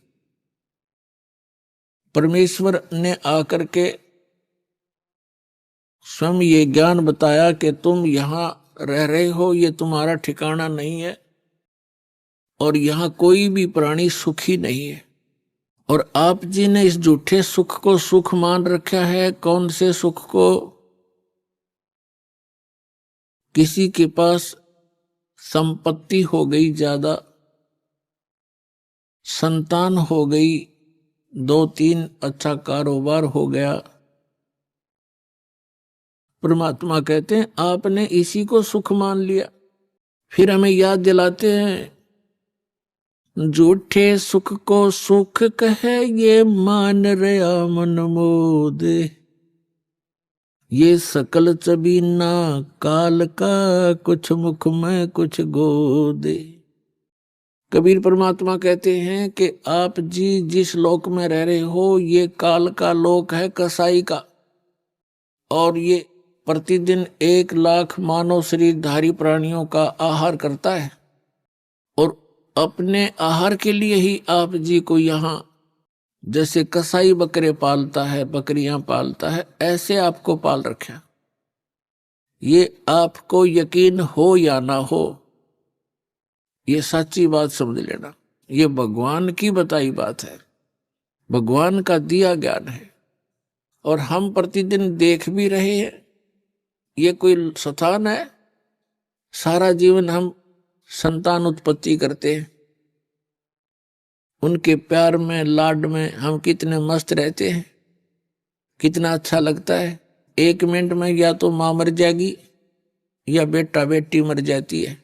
परमेश्वर ने आकर के स्वयं ये ज्ञान बताया कि तुम यहां रह रहे हो, ये तुम्हारा ठिकाना नहीं है और यहां कोई भी प्राणी सुखी नहीं है। और आप जी ने इस झूठे सुख को सुख मान रखा है। कौन से सुख को? किसी के पास संपत्ति हो गई ज्यादा, संतान हो गई, 2-3 अच्छा कारोबार हो गया, परमात्मा कहते हैं आपने इसी को सुख मान लिया। फिर हमें याद दिलाते हैं झूठे सुख को सुख कहे ये मान रहा मन मोद, ये सकल चबीना काल का कुछ मुख में कुछ गोदे। कबीर परमात्मा कहते हैं कि आप जी जिस लोक में रह रहे हो ये काल का लोक है, कसाई का, और ये प्रतिदिन 1 लाख मानव शरीरधारी प्राणियों का आहार करता है और अपने आहार के लिए ही आप जी को यहाँ जैसे कसाई बकरे पालता है, बकरियां पालता है, ऐसे आपको पाल रखा। ये आपको यकीन हो या ना हो, ये सच्ची बात समझ लेना। ये भगवान की बताई बात है, भगवान का दिया ज्ञान है और हम प्रतिदिन देख भी रहे हैं। ये कोई स्थान है? सारा जीवन हम संतान उत्पत्ति करते हैं, उनके प्यार में लाड में हम कितने मस्त रहते हैं, कितना अच्छा लगता है। 1 मिनट में या तो माँ मर जाएगी या बेटा बेटी मर जाती है।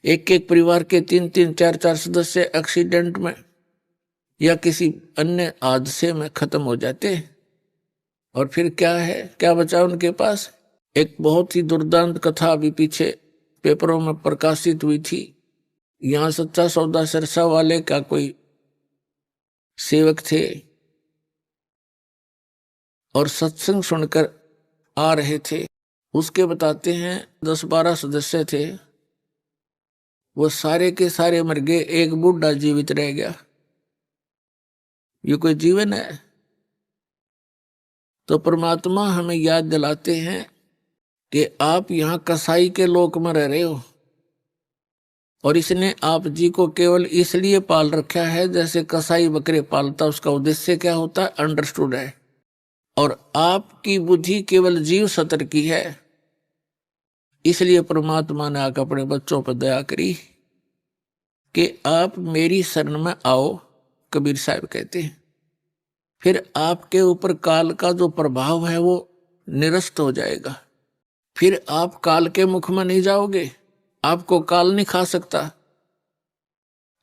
एक परिवार के 3-3, 4-4 सदस्य एक्सीडेंट में या किसी अन्य हादसे में खत्म हो जाते हैं और फिर क्या है, क्या बचा उनके पास? एक बहुत ही दुर्दांत कथा अभी पीछे पेपरों में प्रकाशित हुई थी। यहां सच्चा सौदा सरसा वाले का कोई सेवक थे और सत्संग सुनकर आ रहे थे। उसके बताते हैं 10-12 सदस्य थे, वो सारे के सारे मर गए, एक बूढ़ा जीवित रह गया। ये कोई जीवन है? तो परमात्मा हमें याद दिलाते हैं कि आप यहां कसाई के लोक में रह रहे हो और इसने आप जी को केवल इसलिए पाल रखा है जैसे कसाई बकरे पालता। उसका उद्देश्य क्या होता है? अंडरस्टूड है। और आपकी बुद्धि केवल जीव सतर की है, इसलिए परमात्मा ने आकर अपने बच्चों पर दया करी कि आप मेरी शरण में आओ, कबीर साहब कहते हैं। फिर आपके ऊपर काल का जो प्रभाव है वो निरस्त हो जाएगा। फिर आप काल के मुख में नहीं जाओगे, आपको काल नहीं खा सकता।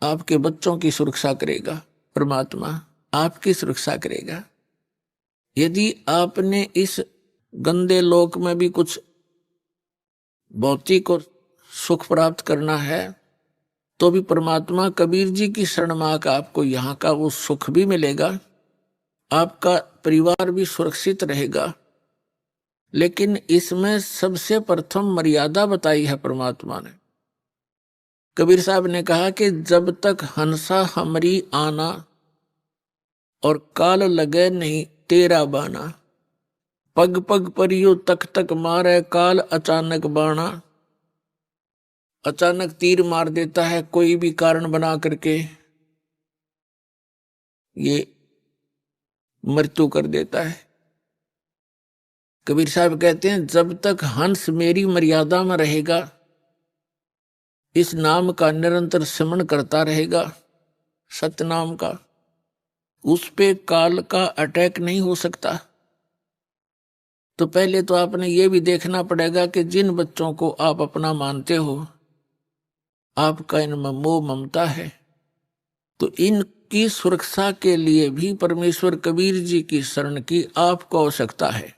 आपके बच्चों की सुरक्षा करेगा परमात्मा, आपकी सुरक्षा करेगा। यदि आपने इस गंदे लोक में भी कुछ भौतिक और सुख प्राप्त करना है तो भी परमात्मा कबीर जी की शरण में आकर आपको यहाँ का वो सुख भी मिलेगा, आपका परिवार भी सुरक्षित रहेगा। लेकिन इसमें सबसे प्रथम मर्यादा बताई है परमात्मा ने। कबीर साहब ने कहा कि जब तक हंसा हमरी आना और काल लगे नहीं तेरा बाना, पग पग पर यू तक तक मारे काल अचानक बाणा। अचानक तीर मार देता है कोई भी कारण बना करके, ये मृत्यु कर देता है। कबीर साहब कहते हैं जब तक हंस मेरी मर्यादा में रहेगा, इस नाम का निरंतर सिमरण करता रहेगा, सतनाम का, उस पे काल का अटैक नहीं हो सकता। तो पहले तो आपने ये भी देखना पड़ेगा कि जिन बच्चों को आप अपना मानते हो, आपका इनमें मोह ममता है, तो इनकी सुरक्षा के लिए भी परमेश्वर कबीर जी की शरण की आपको आवश्यकता है।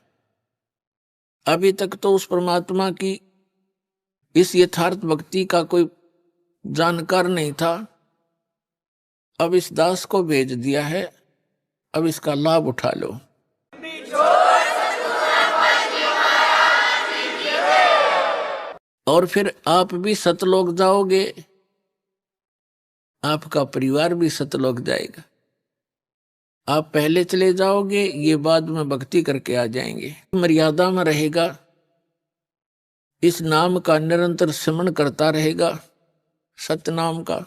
अभी तक तो उस परमात्मा की इस यथार्थ भक्ति का कोई जानकार नहीं था, अब इस दास को भेज दिया है, अब इसका लाभ उठा लो। और फिर आप भी सतलोक जाओगे, आपका परिवार भी सतलोक जाएगा। आप पहले चले जाओगे, ये बाद में भक्ति करके आ जाएंगे। मर्यादा में रहेगा, इस नाम का निरंतर सिमरण करता रहेगा, सतनाम का,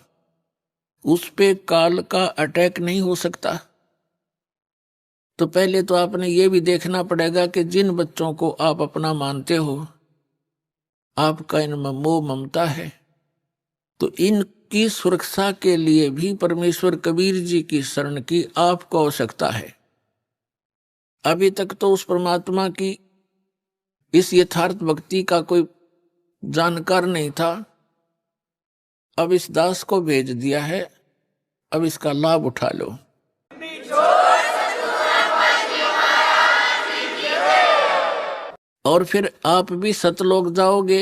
उस पे काल का अटैक नहीं हो सकता। तो पहले तो आपने ये भी देखना पड़ेगा कि जिन बच्चों को आप अपना मानते हो, आपका इनमें मोह ममता है, तो इनकी सुरक्षा के लिए भी परमेश्वर कबीर जी की शरण की आपको आवश्यकता है। अभी तक तो उस परमात्मा की इस यथार्थ भक्ति का कोई जानकार नहीं था, अब इस दास को भेज दिया है, अब इसका लाभ उठा लो। और फिर आप भी सतलोक जाओगे,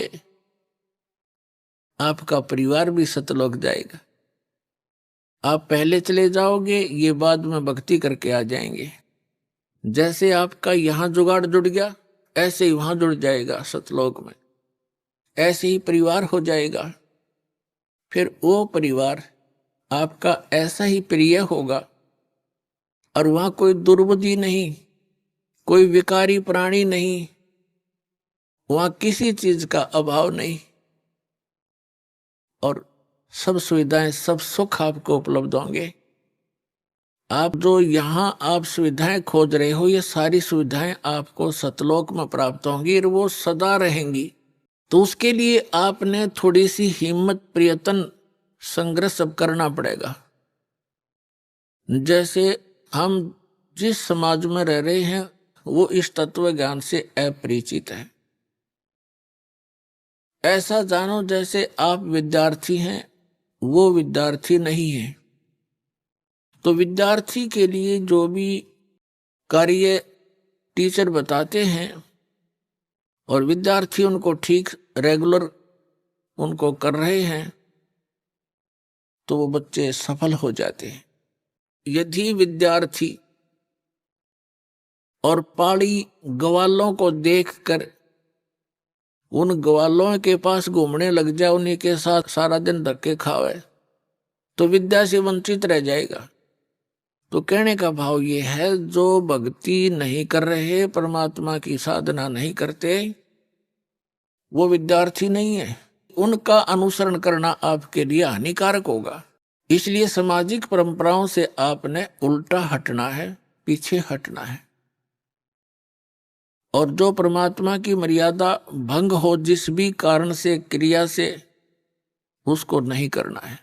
आपका परिवार भी सतलोक जाएगा। आप पहले चले जाओगे, ये बाद में भक्ति करके आ जाएंगे। जैसे आपका यहां जुगाड़ जुड़ गया, ऐसे ही वहां जुड़ जाएगा सतलोक में, ऐसे ही परिवार हो जाएगा। फिर वो परिवार आपका ऐसा ही प्रिय होगा, और वहां कोई दुर्बुद्धि नहीं, कोई विकारी प्राणी नहीं, वहां किसी चीज का अभाव नहीं, और सब सुविधाएं, सब सुख आपको उपलब्ध होंगे। आप जो यहां आप सुविधाएं खोज रहे हो, ये सारी सुविधाएं आपको सतलोक में प्राप्त होंगी और वो सदा रहेंगी। तो उसके लिए आपने थोड़ी सी हिम्मत, प्रयत्न, संघर्ष अब करना पड़ेगा। जैसे हम जिस समाज में रह रहे हैं, वो इस तत्व ज्ञान से अपरिचित है। ऐसा जानो जैसे आप विद्यार्थी हैं, वो विद्यार्थी नहीं है। तो विद्यार्थी के लिए जो भी कार्य टीचर बताते हैं और विद्यार्थी उनको ठीक रेगुलर उनको कर रहे हैं, तो वो बच्चे सफल हो जाते हैं। यदि विद्यार्थी और पाड़ी ग्वालों को देखकर उन ग्वालों के पास घूमने लग जाए, उन्हीं के साथ सारा दिन धक्के खावे, तो विद्या से वंचित रह जाएगा। तो कहने का भाव ये है, जो भक्ति नहीं कर रहे, परमात्मा की साधना नहीं करते, वो विद्यार्थी नहीं है। उनका अनुसरण करना आपके लिए हानिकारक होगा। इसलिए सामाजिक परंपराओं से आपने उल्टा हटना है, पीछे हटना है। और जो परमात्मा की मर्यादा भंग हो जिस भी कारण से, क्रिया से, उसको नहीं करना है।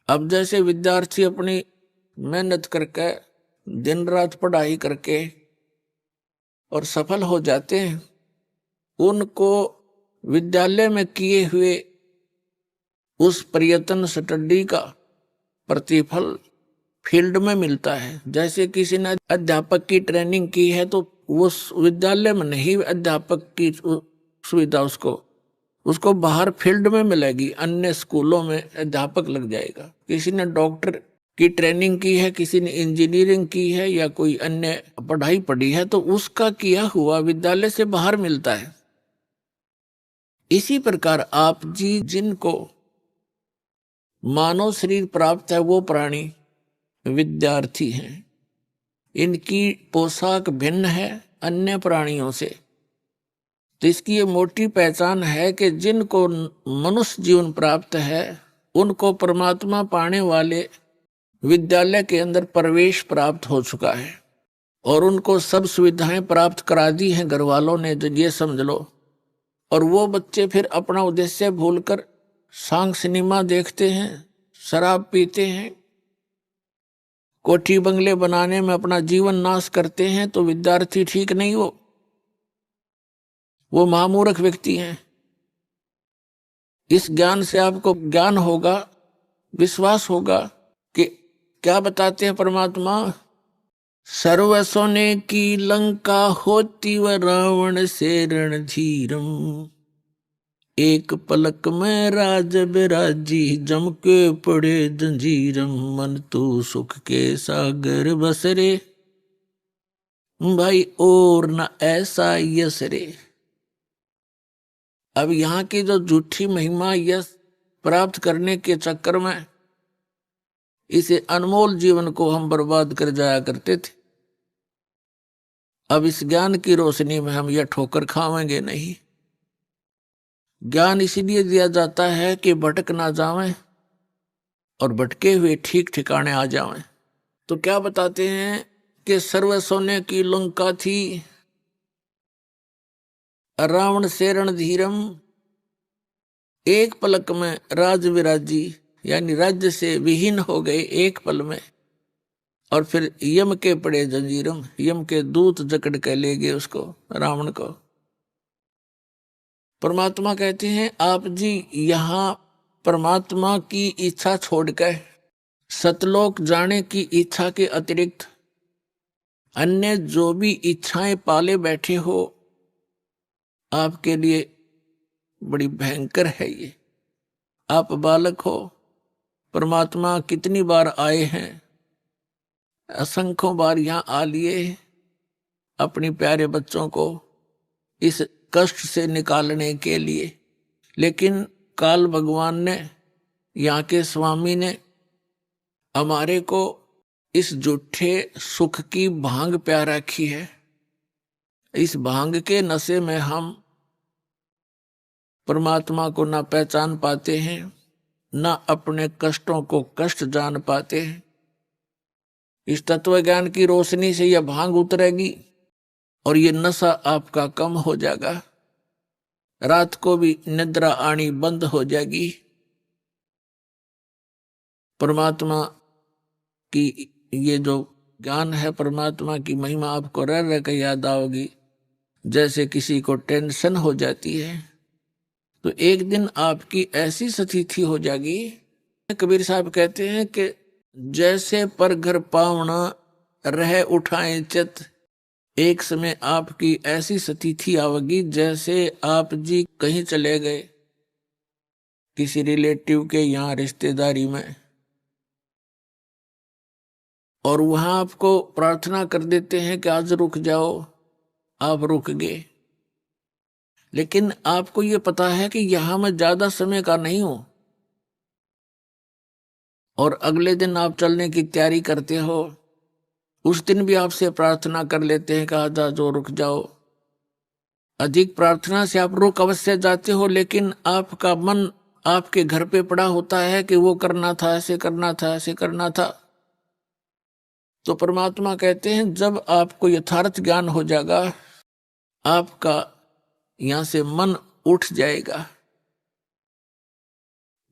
अब जैसे विद्यार्थी अपनी मेहनत करके, दिन रात पढ़ाई करके और सफल हो जाते हैं, उनको विद्यालय में किए हुए उस प्रयत्न स्टडी का प्रतिफल फील्ड में मिलता है। जैसे किसी ने अध्यापक की ट्रेनिंग की है, तो वो विद्यालय में नहीं अध्यापक की सुविधा उसको उसको बाहर फील्ड में मिलेगी, अन्य स्कूलों में अध्यापक लग जाएगा। किसी ने डॉक्टर की ट्रेनिंग की है, किसी ने इंजीनियरिंग की है या कोई अन्य पढ़ाई पढ़ी है, तो उसका किया हुआ विद्यालय से बाहर मिलता है। इसी प्रकार आप जी जिनको मानव शरीर प्राप्त है वो प्राणी विद्यार्थी हैं। इनकी पोशाक भिन्न है अन्य प्राणियों से। तो इसकी ये मोटी पहचान है कि जिनको मनुष्य जीवन प्राप्त है उनको परमात्मा पाने वाले विद्यालय के अंदर प्रवेश प्राप्त हो चुका है और उनको सब सुविधाएं प्राप्त करा दी हैं घर वालों ने, तो ये समझ लो। और वो बच्चे फिर अपना उद्देश्य भूलकर सांग सिनेमा देखते हैं, शराब पीते हैं, कोठी बंगले बनाने में अपना जीवन नाश करते हैं, तो विद्यार्थी ठीक नहीं, वो महामूर्ख व्यक्ति हैं। इस ज्ञान से आपको ज्ञान होगा, विश्वास होगा कि क्या बताते हैं परमात्मा, सर्व सोने की लंका होती व रावण से रणधीरम, एक पलक में राज बिराजी जम के पड़े जंजीरम, मन तू सुख के सागर बसरे भाई और न ऐसा यश रे। अब यहाँ की जो झूठी महिमा यश प्राप्त करने के चक्कर में इसे अनमोल जीवन को हम बर्बाद कर जाया करते थे। अब इस ज्ञान की रोशनी में हम यह ठोकर खावेंगे नहीं। ज्ञान इसीलिए दिया जाता है कि भटक ना जावें और भटके हुए ठीक ठिकाने आ जावें। तो क्या बताते हैं कि सर्व सोने की लंका थी, रावण से रणधीरम, एक पलक में राज विराजी, यानी राज्य से विहीन हो गए एक पल में। और फिर यम के पड़े जंजीरम, यम के दूत जकड़ के ले गए उसको, रावण को। परमात्मा कहते हैं आप जी यहाँ परमात्मा की इच्छा छोड़कर सतलोक जाने की इच्छा के अतिरिक्त अन्य जो भी इच्छाएं पाले बैठे हो, आपके लिए बड़ी भयंकर है ये। आप बालक हो, परमात्मा कितनी बार आए हैं, असंख्यों बार यहाँ आ लिए अपने प्यारे बच्चों को इस कष्ट से निकालने के लिए। लेकिन काल भगवान ने, यहाँ के स्वामी ने हमारे को इस झूठे सुख की भांग प्या रखी है। इस भांग के नशे में हम परमात्मा को ना पहचान पाते हैं, ना अपने कष्टों को कष्ट जान पाते हैं। इस तत्व ज्ञान की रोशनी से यह भांग उतरेगी और ये नशा आपका कम हो जाएगा। रात को भी निद्रा आनी बंद हो जाएगी। परमात्मा की ये जो ज्ञान है, परमात्मा की महिमा आपको रह रह कर याद आओगी। जैसे किसी को टेंशन हो जाती है तो एक दिन आपकी ऐसी स्थिति हो जाएगी, कबीर साहब कहते हैं कि जैसे पर घर पावना रह उठाए चित, एक समय आपकी ऐसी स्थिति आवेगी जैसे आप जी कहीं चले गए किसी रिलेटिव के यहाँ रिश्तेदारी में, और वहां आपको प्रार्थना कर देते हैं कि आज रुक जाओ, आप रुक गए। लेकिन आपको ये पता है कि यहां मैं ज्यादा समय का नहीं हूं, और अगले दिन आप चलने की तैयारी करते हो। उस दिन भी आपसे प्रार्थना कर लेते हैं कि आज जो रुक जाओ। अधिक प्रार्थना से आप रुक अवश्य जाते हो, लेकिन आपका मन आपके घर पे पड़ा होता है कि वो करना था, ऐसे करना था, ऐसे करना था। तो परमात्मा कहते हैं जब आपको यथार्थ ज्ञान हो जाएगा, आपका यहां से मन उठ जाएगा।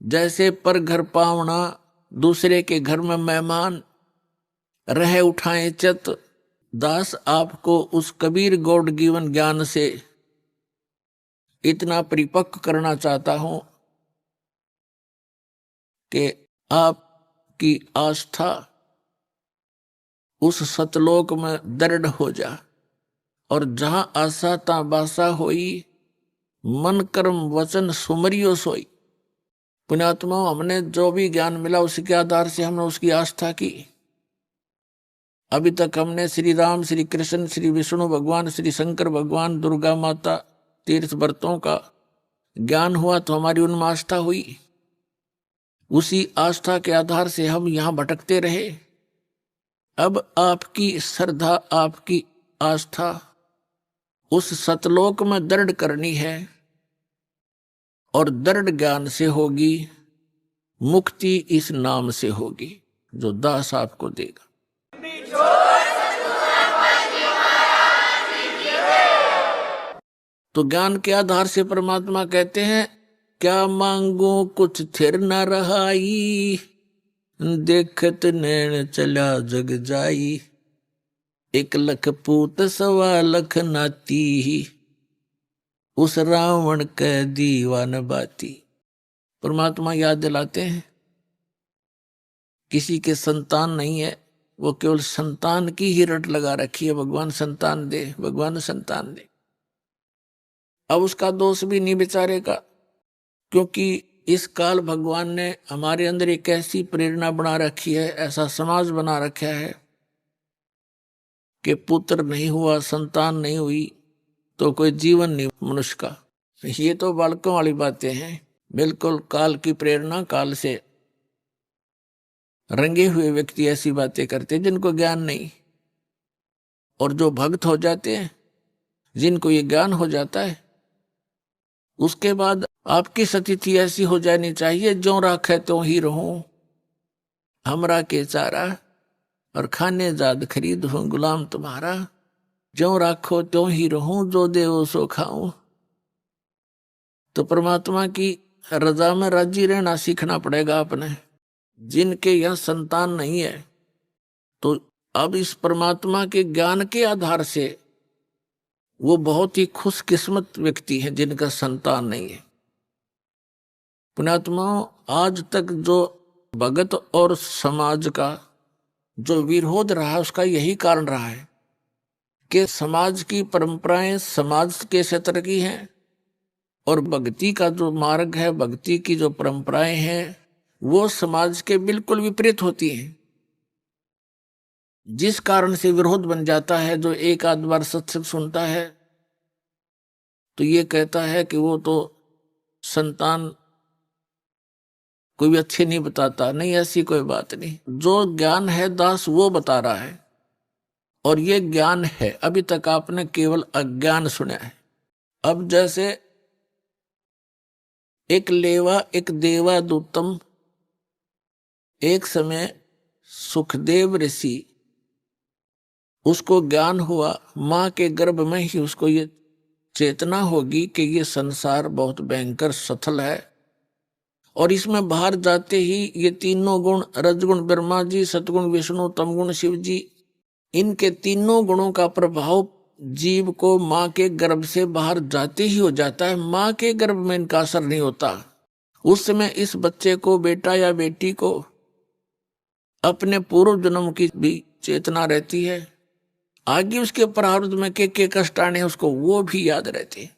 जैसे पर घर पावना, दूसरे के घर में मेहमान, रह उठाए चित, दास आपको उस कबीर गॉड गिवन ज्ञान से इतना परिपक्व करना चाहता हूं कि आपकी आस्था उस सतलोक में दृढ़ हो जा, और जहां आशा ता बासा होई, मन कर्म वचन सुमरियो सोई। पुण्यात्मा, हमने जो भी ज्ञान मिला उसके आधार से हमने उसकी आस्था की। अभी तक हमने श्री राम, श्री कृष्ण, श्री विष्णु भगवान, श्री शंकर भगवान, दुर्गा माता, तीर्थ व्रतों का ज्ञान हुआ तो हमारी उनमें आस्था हुई। उसी आस्था के आधार से हम यहां भटकते रहे। अब आपकी श्रद्धा, आपकी आस्था उस सतलोक में दृढ़ करनी है, और दृढ़ ज्ञान से होगी, मुक्ति इस नाम से होगी जो दास आपको देगा। तो ज्ञान के आधार से परमात्मा कहते हैं, क्या मांगो कुछ थिर न रहाई, देखत नैन चला जग जाई, 1 लख पूत 1.25 लख नाती, उस रावण के दीवान बाती। परमात्मा याद दिलाते हैं, किसी के संतान नहीं है, वो केवल संतान की ही रट लगा रखी है, भगवान संतान दे, भगवान संतान दे। अब उसका दोष भी नहीं बेचारे का, क्योंकि इस काल भगवान ने हमारे अंदर एक ऐसी प्रेरणा बना रखी है, ऐसा समाज बना रखा है कि पुत्र नहीं हुआ, संतान नहीं हुई तो कोई जीवन नहीं मनुष्य का। ये तो बालकों वाली बातें हैं। बिल्कुल काल की प्रेरणा, काल से रंगे हुए व्यक्ति ऐसी बातें करते हैं जिनको ज्ञान नहीं। और जो भक्त हो जाते हैं, जिनको ये ज्ञान हो जाता है, उसके बाद आपकी स्थिति ऐसी हो जानी चाहिए, जो राखे तो ही रहूं, हमरा के चारा और खाने जाद खरीद हूं गुलाम तुम्हारा, जो राखो त्यों ही रहूं, जो देवो सो खाऊं। तो परमात्मा की रजा में राजी रहना सीखना पड़ेगा अपने। जिनके यहां संतान नहीं है, तो अब इस परमात्मा के ज्ञान के आधार से वो बहुत ही खुशकिस्मत व्यक्ति हैं जिनका संतान नहीं है। पुण्यात्मा, आज तक जो भगत और समाज का जो विरोध रहा, उसका यही कारण रहा है कि समाज की परंपराएं समाज के क्षेत्र की हैं, और भक्ति का जो मार्ग है, भक्ति की जो परंपराएं हैं, वो समाज के बिल्कुल विपरीत होती हैं। जिस कारण से विरोध बन जाता है, जो एक आध बार सत्संग सुनता है तो ये कहता है कि वो तो संतान कोई भी अच्छे नहीं बताता। नहीं, ऐसी कोई बात नहीं। जो ज्ञान है दास वो बता रहा है, और ये ज्ञान है। अभी तक आपने केवल अज्ञान सुना है। अब जैसे एक लेवा एक देवा दूतम, एक समय सुखदेव ऋषि, उसको ज्ञान हुआ, मां के गर्भ में ही उसको ये चेतना होगी कि ये संसार बहुत भयंकर सथल है, और इसमें बाहर जाते ही ये तीनों गुण, रजगुण ब्रह्मा जी, सतगुण विष्णु, तमगुण शिव जी, इनके तीनों गुणों का प्रभाव जीव को मां के गर्भ से बाहर जाते ही हो जाता है। मां के गर्भ में इनका असर नहीं होता। उस समय इस बच्चे को, बेटा या बेटी को, अपने पूर्व जन्म की भी चेतना रहती है। आगे उसके प्रारब्ध में के कष्ट आने उसको वो भी याद रहते हैं,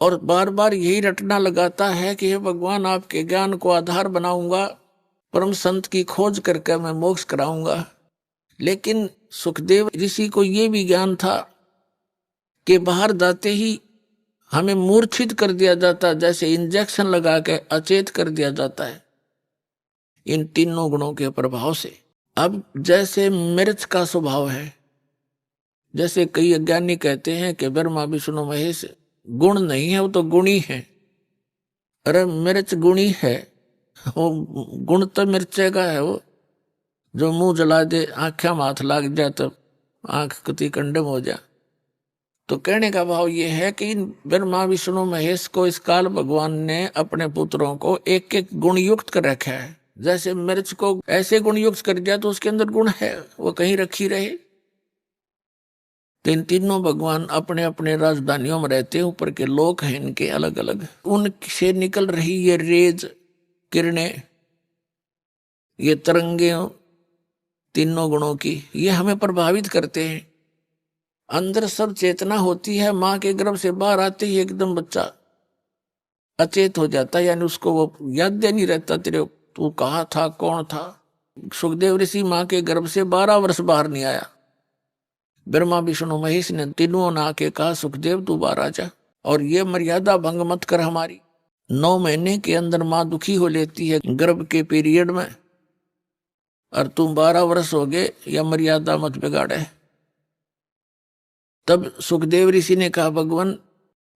और बार बार यही रटना लगाता है कि हे भगवान, आपके ज्ञान को आधार बनाऊंगा, परम संत की खोज करके मैं मोक्ष कराऊंगा। लेकिन सुखदेव ऋषि को ये भी ज्ञान था कि बाहर जाते ही हमें मूर्छित कर दिया जाता, जैसे इंजेक्शन लगा के अचेत कर दिया जाता है इन तीनों गुणों के प्रभाव से। अब जैसे मिर्च का स्वभाव है, जैसे कई अज्ञानी कहते हैं कि ब्रह्मा विष्णु महेश गुण नहीं है, वो तो गुणी है। अरे मिर्च गुणी है, वो गुण तो मिर्चे का है। वो जो मुंह जला दे, आंखें में हाथ लाग जाए तो आंख कति कंडम हो जाए। तो कहने का भाव ये है कि इन ब्रह्मा विष्णु महेश को इस काल भगवान ने अपने पुत्रों को एक एक गुण युक्त कर रखा है। जैसे मिर्च को ऐसे गुण युक्त कर दिया तो उसके अंदर गुण है, वो कहीं रखी रहे। तो इन तीनों भगवान अपने अपने राजधानियों में रहते हैं, ऊपर के लोक हैं इनके अलग अलग। उनसे निकल रही ये रेज, किरणें, ये तरंगे तीनों गुणों की, ये हमें प्रभावित करते हैं। अंदर सब चेतना होती है, माँ के गर्भ से बाहर आते ही एकदम बच्चा अचेत हो जाता है, यानी उसको वो याद नहीं रहता तेरे तू कहाँ था, कौन था। सुखदेव ऋषि माँ के गर्भ से 12 वर्ष बाहर नहीं आया। ब्रह्मा विष्णु महेश ने तीनों ने आके कहा सुखदेव तू बाहर आ जा, और ये मर्यादा भंग मत कर हमारी। 9 महीने के अंदर माँ दुखी हो लेती है गर्भ के पीरियड में, और तुम 12 वर्ष हो गए, या मर्यादा मत बिगाड़े। तब सुखदेव ऋषि ने कहा भगवान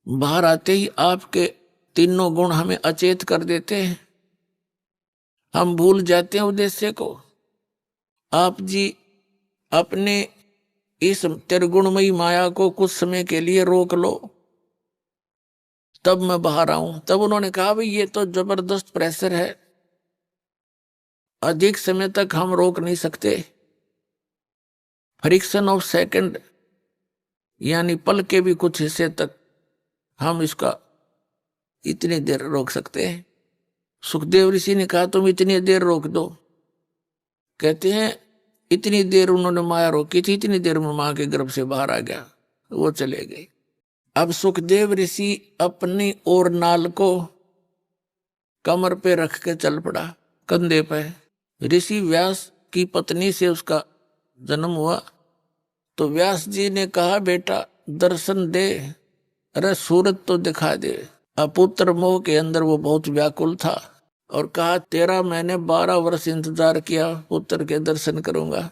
बाहर आते ही आपके तीनों गुण हमें अचेत कर देते हैं, हम भूल जाते हैं उद्देश्य को। आप जी अपने इस त्रिगुणमयी माया को कुछ समय के लिए रोक लो, तब मैं बाहर आऊं। तब उन्होंने कहा भाई ये तो जबरदस्त प्रेशर है, अधिक समय तक हम रोक नहीं सकते। फ्रिक्शन ऑफ सेकंड यानी पल के भी कुछ हिस्से तक हम इसका इतनी देर रोक सकते हैं। सुखदेव ऋषि ने कहा तुम इतनी देर रोक दो। कहते हैं इतनी देर उन्होंने माया रोकी थी, इतनी देर में मां के गर्भ से बाहर आ गया, वो चले गए। अब सुखदेव ऋषि अपनी और नाल को कमर पे रख के चल पड़ा, कंधे पे। ऋषि व्यास की पत्नी से उसका जन्म हुआ, तो व्यास जी ने कहा बेटा दर्शन दे, अरे सूरत तो दिखा दे। अपुत्र मोह के अंदर वो बहुत व्याकुल था और कहा तेरा मैंने 12 वर्ष इंतजार किया, पुत्र के दर्शन करूंगा,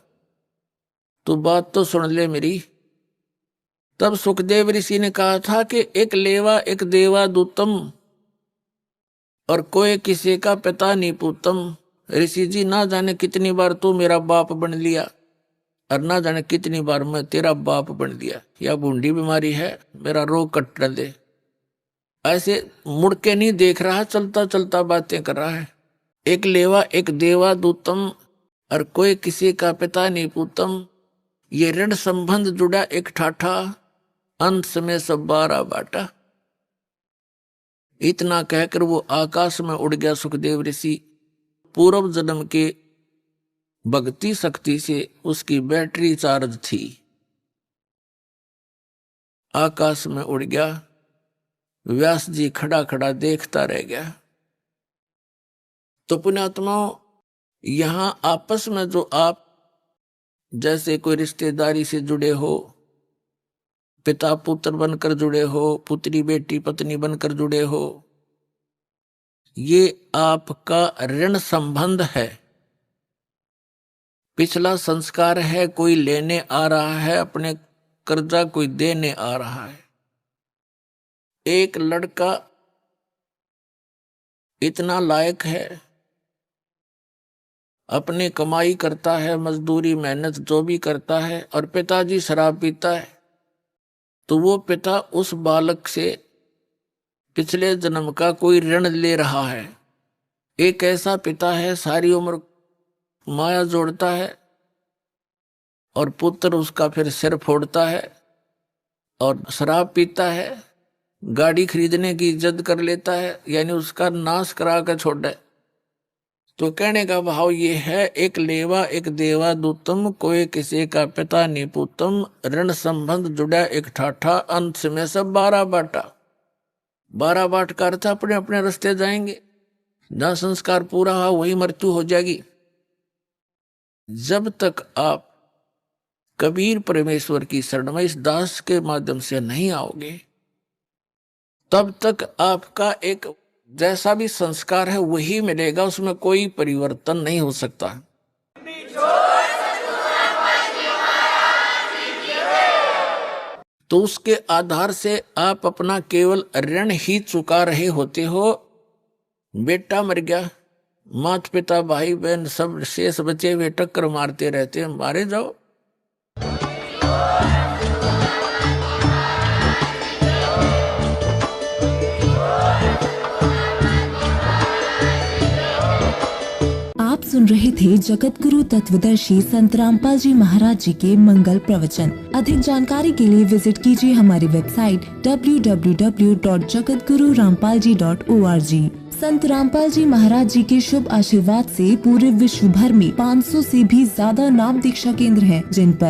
तू बात तो सुन ले मेरी। तब सुखदेव ऋषि ने कहा था कि एक लेवा एक देवा दूतम, और कोई किसी का पिता नहीं पूतम। ऋषि जी ना जाने कितनी बार तू मेरा बाप बन लिया, और ना जाने कितनी बार मैं तेरा बाप बन लिया। या बूंदी बीमारी है, मेरा रोग कट दे। ऐसे मुड़ के नहीं देख रहा, चलता चलता बातें कर रहा है। एक लेवा एक देवा दूतम, और कोई किसी का पिता नहीं पूतम। ये ऋण संबंध जुड़ा एक ठाठा, अंत में सब 12 बाटा। इतना कहकर वो आकाश में उड़ गया सुखदेव ऋषि। पूर्व जन्म के भक्ति शक्ति से उसकी बैटरी चार्ज थी, आकाश में उड़ गया। व्यास जी खड़ा खड़ा देखता रह गया। तो पुण्यात्माओं, यहां आपस में जो आप जैसे कोई रिश्तेदारी से जुड़े हो, पिता पुत्र बनकर जुड़े हो, पुत्री बेटी पत्नी बनकर जुड़े हो, ये आपका ऋण संबंध है, पिछला संस्कार है। कोई लेने आ रहा है अपने कर्जा, कोई देने आ रहा है। एक लड़का इतना लायक है, अपनी कमाई करता है, मजदूरी मेहनत जो भी करता है, और पिताजी शराब पीता है, तो वो पिता उस बालक से पिछले जन्म का कोई ऋण ले रहा है। एक ऐसा पिता है सारी उम्र माया जोड़ता है, और पुत्र उसका फिर सिर फोड़ता है और शराब पीता है, गाड़ी खरीदने की जिद कर लेता है, यानी उसका नाश करा कर छोड़े। तो कहने का भाव ये है, एक लेवा एक देवा दूतम, कोई किसी का पिता नहीं पूतम। ऋण संबंध जुड़ा एक ठाठा, अंत में सब 12 बाटा। 12 बाट का अर्थ अपने अपने रास्ते जाएंगे। जहां संस्कार पूरा हुआ वही मृत्यु हो जाएगी। जब तक आप कबीर परमेश्वर की शरण में इस दास के माध्यम से नहीं आओगे, तब तक आपका एक जैसा भी संस्कार है वही मिलेगा, उसमें कोई परिवर्तन नहीं हो सकता। तो उसके आधार से आप अपना केवल ऋण ही चुका रहे होते हो। बेटा मर गया, माता पिता भाई बहन सब शेष बचे हुए टक्कर मारते रहते हैं, मारे जाओ। आप सुन रहे थे जगत गुरु तत्वदर्शी संत रामपाल जी महाराज जी के मंगल प्रवचन। अधिक जानकारी के लिए विजिट कीजिए हमारी वेबसाइट www.jagatgururampalji.org। संत रामपाल जी महाराज जी के शुभ आशीर्वाद से पूरे विश्व भर में 500 से भी ज्यादा नाम दीक्षा केंद्र हैं, जिन पर